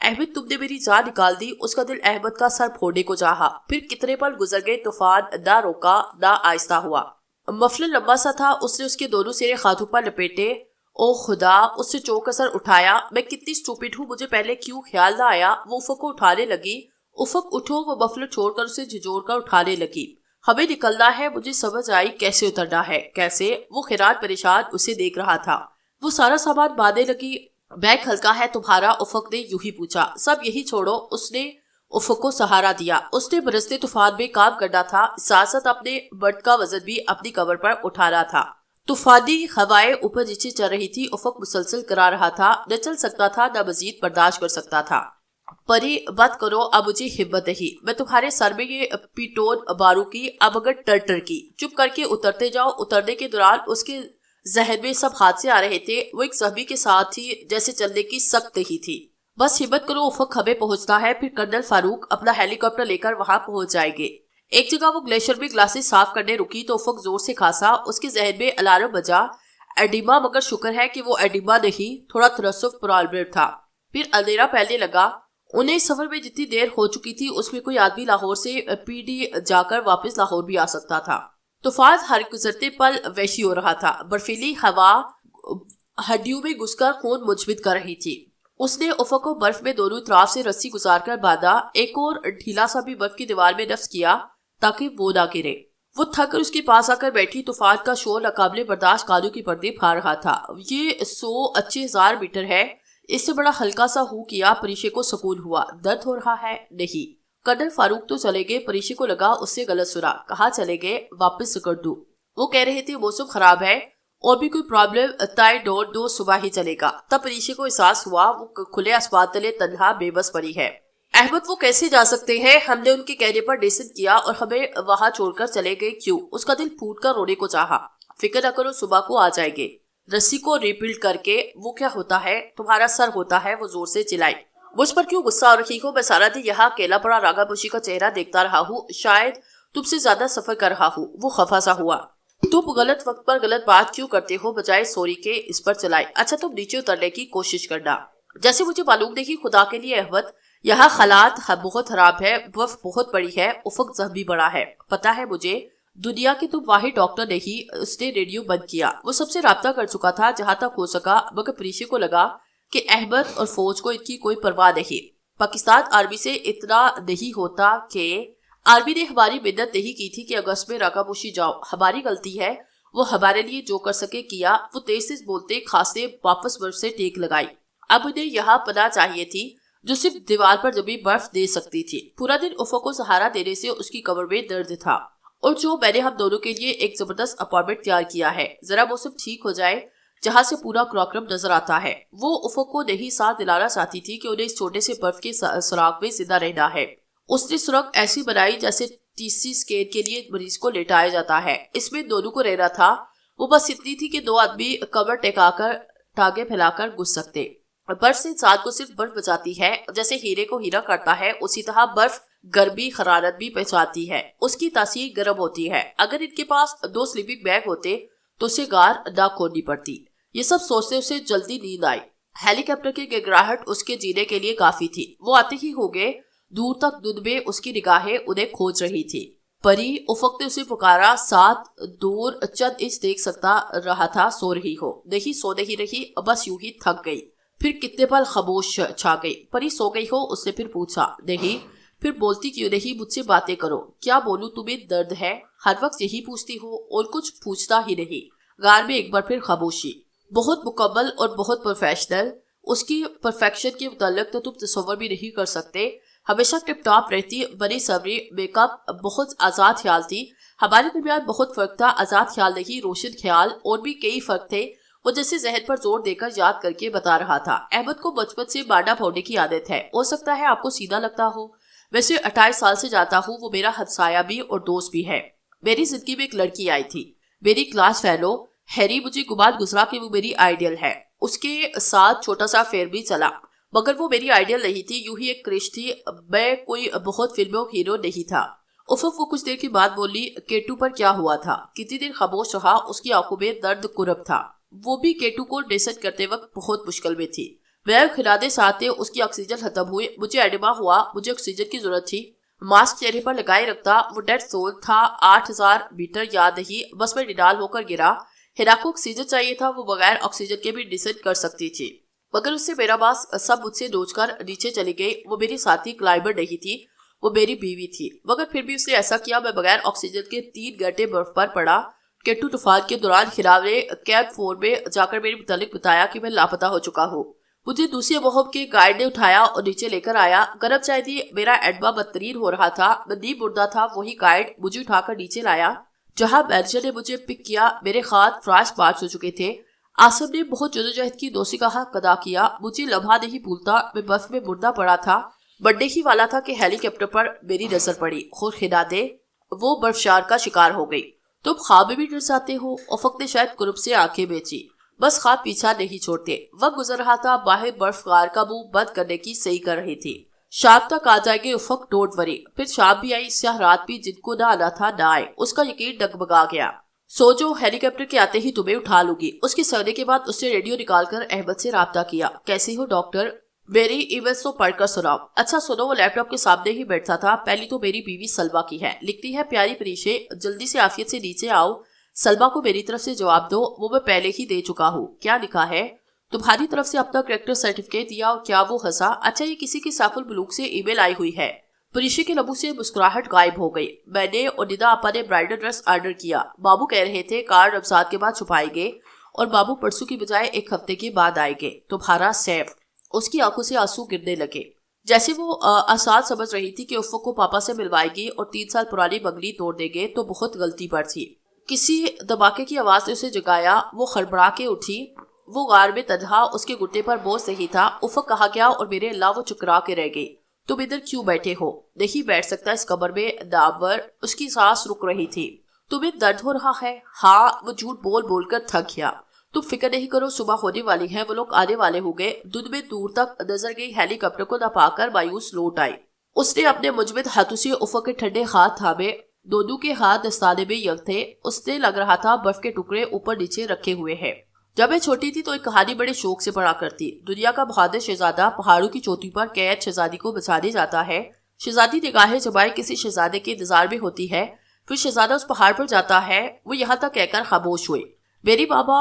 احمد تم نے میری جان نکال دی. اس کا دل احمد کا سر پھوڑنے کو چاہا. پھر کتنے پل گزر گئے. طوفان نہ روکا نہ آہستہ ہوا. مفلر لمبا سا تھا. اس نے اس کے دونوں سرے ہاتھوں پر لپیٹے. او خدا, اس سے چونک کر سر اٹھایا. میں کتنی اسٹوپڈ ہوں, مجھے پہلے کیوں خیال نہ آیا. وہ افق کو اٹھانے لگی. افق اٹھو. وہ مفلر چھوڑ کر اسے جھجوڑ کر اٹھانے لگی. ہمیں نکلنا ہے. مجھے سمجھ آئی کیسے اترنا ہے. کیسے؟ وہ حیران پریشان اسے دیکھ رہا تھا. وہ سارا سامان باندھنے لگی. بیگ ہلکا ہے تمہارا؟ افق نے یوں ہی پوچھا. سب یہی چھوڑو. اس نے افق کو سہارا دیا. اس نے برستے طوفان میں کام کرنا تھا. ساتھ ساتھ اپنے مرد کا وزن بھی اپنی کمر پر اٹھانا تھا. طوفانی ہوائیں اوپر نیچے چل رہی تھی. افق مسلسل کرا رہا تھا. نہ چل سکتا تھا نہ مزید برداشت کر سکتا تھا. پری مت کرو, اب مجھے ہمت نہیں. میں تمہارے سر میں یہ پیٹون ماروں کی. اب اگر ٹر کی. چپ کر کے اترتے جاؤ. اترنے کے دوران اس کے ذہن میں سب حادثے آ رہے تھے. وہ ایک زخمی کے ساتھ تھی جیسے چلنے کی سخت ہی تھی. بس ہمت کرو افق, ہمیں پہنچنا ہے. پھر کرنل فاروق اپنا ہیلی کاپٹر لے کر وہاں پہنچ جائیں گے. ایک جگہ وہ گلیشیر میں گلاسز صاف کرنے رکی تو افق زور سے کھانسا. اس کے ذہن میں الارم بجا. ایڈیما, مگر شکر ہے کہ وہ ایڈیما نہیں, تھوڑا ترسف پرالبر تھا. پھر اندھیرا پھیلنے لگا. انہیں سفر میں جتنی دیر ہو چکی تھی اس میں کوئی آدمی لاہور سے پی ڈی جا کر واپس لاہور بھی آ سکتا تھا. طوفان ہر گزرتے پل وحشی ہو رہا تھا. برفیلی ہوا ہڈیوں میں گھس کر خون منجمد کر رہی تھی. اس نے افق کو برف میں دونوں اطراف سے رسی گزار کر باندھا. ایک اور ڈھیلا سا بھی برف کی دیوار میں نصب کیا تاکہ وہ نہ گرے. وہ تھک کر اس کے پاس آ کر بیٹھی. طوفان کا شور ناقابل برداشت کانوں کی پردے پھاڑ رہا تھا. یہ 100 میٹر ہے. اس سے بڑا ہلکا سا ہو کیا. پریشے کو سکون ہوا. درد ہو رہا ہے؟ نہیں. کرنل فاروق تو چلے گئے. پریشے کو لگا اس سے غلط سنا. کہاں چلے گئے؟ واپس کر دوں. وہ کہہ رہے تھے موسم خراب ہے اور بھی کوئی پرابلم تائے ڈور دو, صبح ہی چلے گا. تب پریشے کو احساس ہوا وہ کھلے آسمان تلے تنہا بے بس پڑی ہے. احمد وہ کیسے جا سکتے ہیں؟ ہم نے ان کے کہنے پر ڈیسن کیا اور ہمیں وہاں چھوڑ کر چلے گئے. کیوں؟ اس کا دل پھوٹ کر رونے کو چاہا. فکر نہ کرو, صبح کو آ جائیں گے. رسی کو ریبلڈ کر کے. وہ کیا ہوتا ہے؟ تمہارا سر ہوتا ہے. وہ زور سے چلائی. مجھ پر کیوں غصہ ہو رہی ہو؟ میں سارا دن یہاں اکیلا پڑا راگا بوشی کا چہرہ دیکھتا رہا ہوں. شاید تم سے زیادہ سفر کر رہا ہوں. وہ خفا سا ہوا. تم غلط وقت پر غلط بات کیوں کرتے ہو؟ بجائے سوری کے اس پر چلائی. اچھا تم نیچے اترنے کی کوشش کرنا. جیسے مجھے معلوم نہیں. خدا کے لیے احمد, یہاں حالات بہت خراب ہے. برف بہت بڑی ہے. افق زخمی بڑا ہے. پتا ہے مجھے دنیا کے تم واحد ڈاکٹر نہیں. اس نے ریڈیو بند کیا. وہ سب سے رابطہ کر چکا تھا جہاں تک ہو سکا. مگر پریشے کو لگا کہ احمد اور فوج کو ان کی کوئی پرواہ نہیں. پاکستان آرمی سے اتنا نہیں ہوتا کہ آرمی نے ہماری مدد نہیں کی تھی کہ اگست میں راگا بوشی جاؤ. ہماری غلطی ہے. وہ ہمارے لیے جو کر سکے کیا. وہ تیز تیز بولتے خاصے واپس برف سے ٹیک لگائی. اب انہیں یہاں پناہ چاہیے تھی جو صرف دیوار پر جمی برف دے سکتی تھی. پورا دن افق کو سہارا دینے سے اس کی کمر میں درد تھا. اور جو میں نے ہم دونوں کے لیے ایک زبردست اپارٹمنٹ تیار کیا ہے. ذرا موسم ٹھیک ہو جائے جہاں سے پورا کراکرم نظر آتا ہے. وہ افق کو نہیں ساتھ دلانا چاہتی تھی کہ انہیں اس چھوٹے سے برف کے سراغ میں زندہ رہنا ہے. اس نے سرنگ ایسی بنائی جیسے ٹی اسکین کے لیے مریض کو لیٹایا جاتا ہے. اس میں دونوں کو رہنا تھا. وہ بس اتنی تھی کہ 2 آدمی کمر ٹیکا کر ٹانگیں پھیلا کر گھس سکتے. برف سے انسان کو صرف برف بچاتی ہے. جیسے ہیرے کو ہیرا کرتا ہے اسی طرح برف گرمی حرارت بھی پہنچاتی ہے. اس کی تاثیر گرم ہوتی ہے. اگر ان کے پاس 2 سلیپنگ بیگ ہوتے تو اسے گار نہ کھولنی پڑتی. یہ سب سوچتے اسے جلدی نیند آئی. ہیلی کاپٹر کی گڑگڑاہٹ اس کے جینے کے لیے کافی تھی. وہ آتے ہی ہو گئے. دور تک دھند میں اس کی نگاہیں انہیں کھوج رہی تھی. پری, افق نے اسے پکارا. ساتھ دور چند انچ دیکھ سکتا رہا تھا. سو رہی ہو؟ نہیں سو نہیں رہی, بس یوں ہی تھک گئی. پھر کتنے پل خاموش چھا گئی. پری سو گئی ہو؟ اس نے پھر پوچھا. نہیں. پھر بولتی کیوں نہیں؟ مجھ سے باتیں کرو. کیا بولوں؟ تمہیں درد ہے؟ ہر وقت یہی پوچھتی ہو اور کچھ پوچھتا ہی نہیں. غار میں ایک بار پھر خاموشی. بہت مکمل اور بہت پروفیشنل. اس کی پرفیکشن کے متعلق تو تم تصور بھی نہیں کر سکتے. ہمیشہ ٹپ ٹاپ رہتی. بنی سبری میک اپ. بہت آزاد خیال تھی. ہمارے درمیان بہت فرق تھا. آزاد خیال نہیں, روشن خیال. اور بھی کئی فرق تھے. وہ جیسے ذہن پر زور دے کر یاد کر کے بتا رہا تھا. احمد کو بچپن سے مارنا پھوڑنے کی عادت ہے. ہو سکتا ہے آپ کو سیدھا لگتا ہو. ویسے 28 سال سے جاتا ہوں. وہ میرا ہمسایہ بھی اور دوست بھی ہے. میری زندگی میں ایک لڑکی آئی تھی, میری کلاس فیلو ہیری. مجھے گمان گزرا کہ وہ میری آئیڈیل ہے. اس کے ساتھ چھوٹا سا فیر بھی چلا, مگر وہ میری آئیڈیل نہیں تھی. یوں ہی ایک کرش تھی. میں کوئی بہت فلموں ہیرو نہیں تھا. افق وہ کچھ دیر کے بعد بولی. کیٹو پر کیا ہوا تھا؟ کتنی دیر خاموش رہا. اس کی آنکھوں میں درد کرب تھا. وہ بھی کیٹو کو ڈیسٹ کرتے وقت بہت مشکل میں تھی. میرے خرادے ساتھ اس کی آکسیجن ختم ہوئی، مجھے ایڈما ہوا، مجھے آکسیجن کی ضرورت تھی۔ ماسک چہرے پر لگائے رکھتا، وہ ڈیڈ سول تھا، 8000 میٹر یاد نہیں، بس میں ڈال ہو کر گرا۔ ہیرا کو آکسیجن چاہیے تھا، وہ بغیر آکسیجن کے بھی ڈسینڈ کر سکتی تھی، مگر اس سے میرا باس سب مجھ سے نوچ کر نیچے چلی گئی۔ وہ میری ساتھی کلائمبر نہیں تھی، وہ میری بیوی تھی، مگر پھر بھی اس نے ایسا کیا۔ میں بغیر آکسیجن کے 3 گھنٹے برف پر پڑا۔ کیٹو طوفان کے دوران ہیرا نے کیمپ 4 میں جا کر میرے متعلق بتایا کہ میں لاپتہ ہو چکا ہوں۔ مجھے دوسری مہم کے گائیڈ نے اٹھایا اور نیچے لے کر آیا۔ گرم چائے دی، میرا ایڈما بدترین ہو رہا تھا، میں نیب مردہ تھا۔ وہی گائیڈ مجھے اٹھا کر نیچے لایا جہاں مینیجر نے مجھے پک کیا۔ میرے ہاتھ فراسٹ بارش ہو چکے تھے۔ آصف نے بہت جدوجہد کی دوسری کا حق ادا کیا۔ مجھے لمحہ نہیں بھولتا، میں برف میں مردہ پڑا تھا۔ بڑھنے ہی والا تھا کہ ہیلی کاپٹر پر میری نظر پڑی۔ خود خنادے وہ برفشار کا شکار ہو گئی۔ تم خواب میں بھی ڈر جاتے ہو؟ افق نے شاید قرب سے آنکھیں بیچی۔ بس خواب پیچھا نہیں چھوڑتے۔ وقت گزر رہا تھا، باہر برف غار کا منہ بند کرنے کی صحیح کر رہی تھی۔ شام تک آ جائے گے افق، ڈونٹ وری۔ پھر شام بھی آئی، سیاہ رات بھی، جن کو نہ آنا تھا نہ آئے۔ اس کا یقین ڈگمگا گیا۔ سو جو، ہیلی کاپٹر کے آتے ہی تمہیں اٹھا لوں گی۔ اس کے سونے کے بعد اس نے ریڈیو نکال کر احمد سے رابطہ کیا۔ کیسی ہو ڈاکٹر؟ میری ای میلز تو پڑھ کر سناؤ۔ اچھا سنو، وہ لیپ ٹاپ کے سامنے ہی بیٹھا تھا۔ پہلی تو میری بیوی سلما کی ہے، لکھتی ہے پیاری پریشے، جلدی سے عافیت سے نیچے آؤ، سلما کو میری طرف سے جواب دو، وہ میں پہلے ہی دے چکا ہوں۔ کیا لکھا ہے؟ تمہاری طرف سے اپنا کریکٹر سرٹیفکیٹ دیا اور کیا وہ ہنسا؟ اچھا یہ کسی کی سیف الملوک سے ای میل آئی ہوئی ہے۔ پریشے کے لبوں سے مسکراہٹ غائب ہو گئی۔ میں نے اور ندا آپا نے برائڈل ڈریس آرڈر کیا۔ بابو کہہ رہے تھے کارڈ رمضان کے بعد چھپائیں گے اور بابو پرسوں کی بجائے 1 ہفتے کے بعد آئیں گے۔ تمہارا سیف۔ اس کی آنکھوں سے آنسو گرنے لگے، جیسے وہ آسان سمجھ رہی تھی کہ افق کو پاپا سے ملوائے گی اور 3 سال پرانی منگنی توڑ دیں گے تو بہت غلطی پر تھی۔ کسی دھماکے کی آواز نے اسے جگایا۔ وہ خڑبڑا کے اٹھی۔ وہ غار میں تنہا، اس کے گھٹنے پر بوجھ نہیں تھا۔ افق کہا گیا اور میرے اللہ وہ چکرا کے رہ گئی۔ تم ادھر کیوں بیٹھے ہو؟ نہیں بیٹھ سکتا اس قبر میں، نامور۔ اس کی سانس رک رہی تھی۔ تمہیں درد ہو رہا ہے؟ ہاں۔ وہ جھوٹ بول بول کر تھک گیا۔ تم فکر نہیں کرو، صبح ہونے والی ہے، وہ لوگ آنے والے ہوں گے۔ دن میں دور تک نظر گئی ہیلی کاپٹر کو نہ پا کر مایوس لوٹ آئی۔ اس نے اپنے مجمد ہاتھوں سے افق کے ٹھنڈے ہاتھ تھامے۔ دونوں کے ہاتھ دستانے میں یک تھے۔ اس نے لگ رہا تھا برف کے ٹکڑے اوپر نیچے رکھے ہوئے ہیں۔ جب میں چھوٹی تھی تو ایک کہانی بڑے شوق سے پڑھا کرتی۔ دنیا کا بہادر شہزادہ پہاڑوں کی چوٹی پر قید شہزادی کو بچانے جاتا ہے۔ شہزادی نگاہیں جمائے کسی شہزادے کے انتظار میں ہوتی ہے۔ پھر شہزادہ اس پہاڑ پر جاتا ہے۔ وہ یہاں تک کہہ کر خاموش ہوئے۔ میری بابا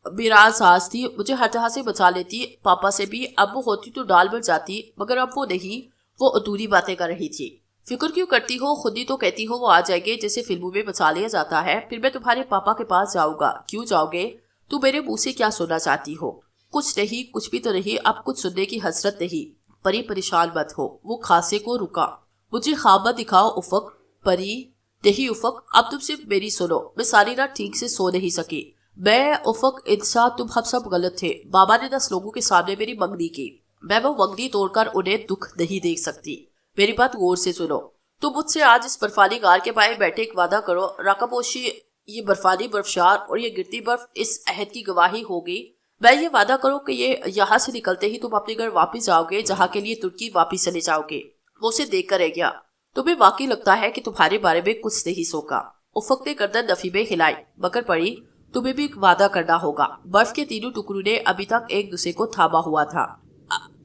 میراث ساز تھی، مجھے ہر طرح سے بچا لیتی، پاپا سے بھی۔ اب وہ ہوتی تو ڈال بڑھ جاتی، مگر اب وہ نہیں۔ وہ ادھوری باتیں کر رہی تھی۔ فکر کیوں کرتی ہو؟ خود ہی تو کہتی ہو وہ آ جائے گے، جیسے فلموں میں بچا لیا جاتا ہے۔ پھر میں تمہارے پاپا کے پاس جاؤں گا۔ کیوں جاؤ گے؟ تو میرے منہ سے کیا سننا چاہتی ہو؟ کچھ نہیں، کچھ بھی تو نہیں۔ اب کچھ سننے کی حسرت نہیں۔ پری پریشان مت ہو۔ وہ کھانسے کو رکا۔ مجھے خواب مت دکھاؤ افق۔ پری نہیں افق، اب تم صرف میری سنو۔ میں ساری رات ٹھیک سے سو نہیں سکی۔ میں افق انسا، تم ہم سب غلط تھے۔ بابا نے 10 لوگوں کے سامنے میری منگنی کی۔ میں وہ منگنی توڑ کر انہیں دکھ نہیں دیکھ سکتی۔ میری بات غور سے سنو۔ تم مجھ سے آج اس برفانی غار کے پائے بیٹھے ایک وعدہ کرو۔ راکاپوشی، یہ برفانی برفشار اور یہ گرتی برف اس عہد کی گواہی ہوگی۔ میں یہ وعدہ کرو کہ یہ یہاں سے نکلتے ہی تم اپنے گھر واپس جاؤ گے، جہاں کے لیے ترکی واپس چلے جاؤ گے۔ وہ اسے دیکھ کر رہ گیا۔ تمہیں واقعی لگتا ہے کہ تمہارے بارے میں کچھ نہیں سوکا؟ افق نے گردن نفی میں ہلائی، مگر پڑی تمہیں بھی ایک وعدہ کرنا ہوگا۔ برف کے تینوں ٹکڑوں نے ابھی تک ایک دوسرے کو تھاما ہوا تھا۔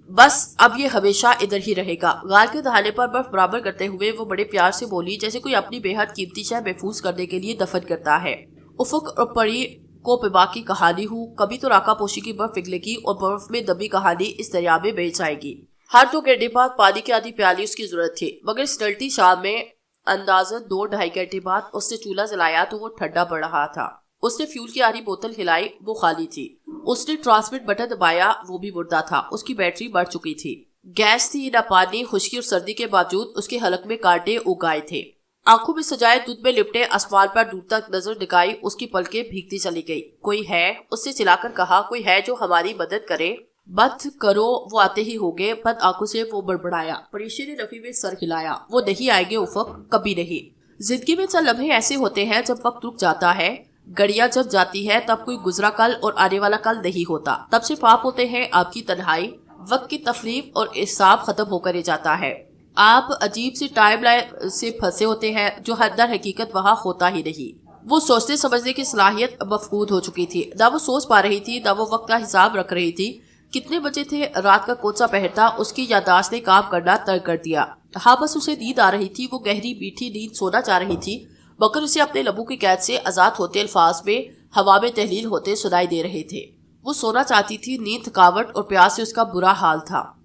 بس اب یہ ہمیشہ ادھر ہی رہے گا۔ غار کے دہانے پر برف برابر کرتے ہوئے وہ بڑے پیار سے بولی، جیسے کوئی اپنی بے حد قیمتی شے محفوظ کرنے کے لیے دفن کرتا ہے۔ افق اور پری کو پبا کی کہانی ہوں، کبھی تو راکا پوشی کی برف پگھلے گی اور برف میں دبی کہانی اس دریا میں بہہ جائے گی۔ ہر 2 گھنٹے بعد پانی کی آدھی پیالی اس کی ضرورت تھی، مگر اس ڈلتی شام میں اندازن 2-2.5 گھنٹے بعد اس نے چولہا جلایا تو وہ ٹھنڈا پڑ رہا تھا۔ اس نے فیول کی آدھی بوتل ہلائی، وہ خالی تھی۔ اس نے ٹرانسمٹ بٹن دبایا، وہ بھی مردہ تھا، اس کی بیٹری بڑھ چکی تھی۔ گیس تھی نہ پانی، خشکی اور سردی کے باوجود اس کے حلق میں کانٹے اگائے تھے۔ آنکھوں میں سجائے دودھ میں لپٹے آسمان پر دور تک نظر ٹکائی، اس کی پلکیں بھیگتی چلی گئی۔ کوئی ہے؟ اس نے چلا کر کہا، کوئی ہے جو ہماری مدد کرے؟ مت کرو، وہ آتے ہی ہوگے۔ بند آنکھوں سے وہ بڑبڑایا۔ پریشی نے نفی میں سر ہلایا۔ وہ نہیں آئیں گے افق، کبھی نہیں۔ زندگی میں چند لمحے ایسے ہوتے ہیں جب وقت رک جاتا ہے۔ گڑیا جب جاتی ہے تب کوئی گزرا کل اور آنے والا کل نہیں ہوتا، تب سے پاپ ہوتے ہیں آپ کی تنہائی، وقت کی تفریق اور احساب ختم ہو کر جاتا ہے۔ آپ عجیب سی ٹائم لائن سے پھنسے ہوتے ہیں جو در حقیقت وہاں ہوتا ہی نہیں۔ وہ سوچنے سمجھنے کی صلاحیت مفقود ہو چکی تھی، نہ وہ سوچ پا رہی تھی، نہ وہ وقت کا حساب رکھ رہی تھی کتنے بجے تھے، رات کا کون سا پہر تھا، اس کی یادداشت نے کام کرنا ترک کر دیا۔ ہاں بس اسے نیند آ رہی تھی، وہ گہری میٹھی نیند سونا چاہ رہی تھی، مگر اسے اپنے لبوں کی قید سے آزاد ہوتے الفاظ میں ہوا میں تحلیل ہوتے سنائی دے رہے تھے۔ وہ سونا چاہتی تھی، نیند، تھکاوٹ اور پیاس سے اس کا برا حال تھا۔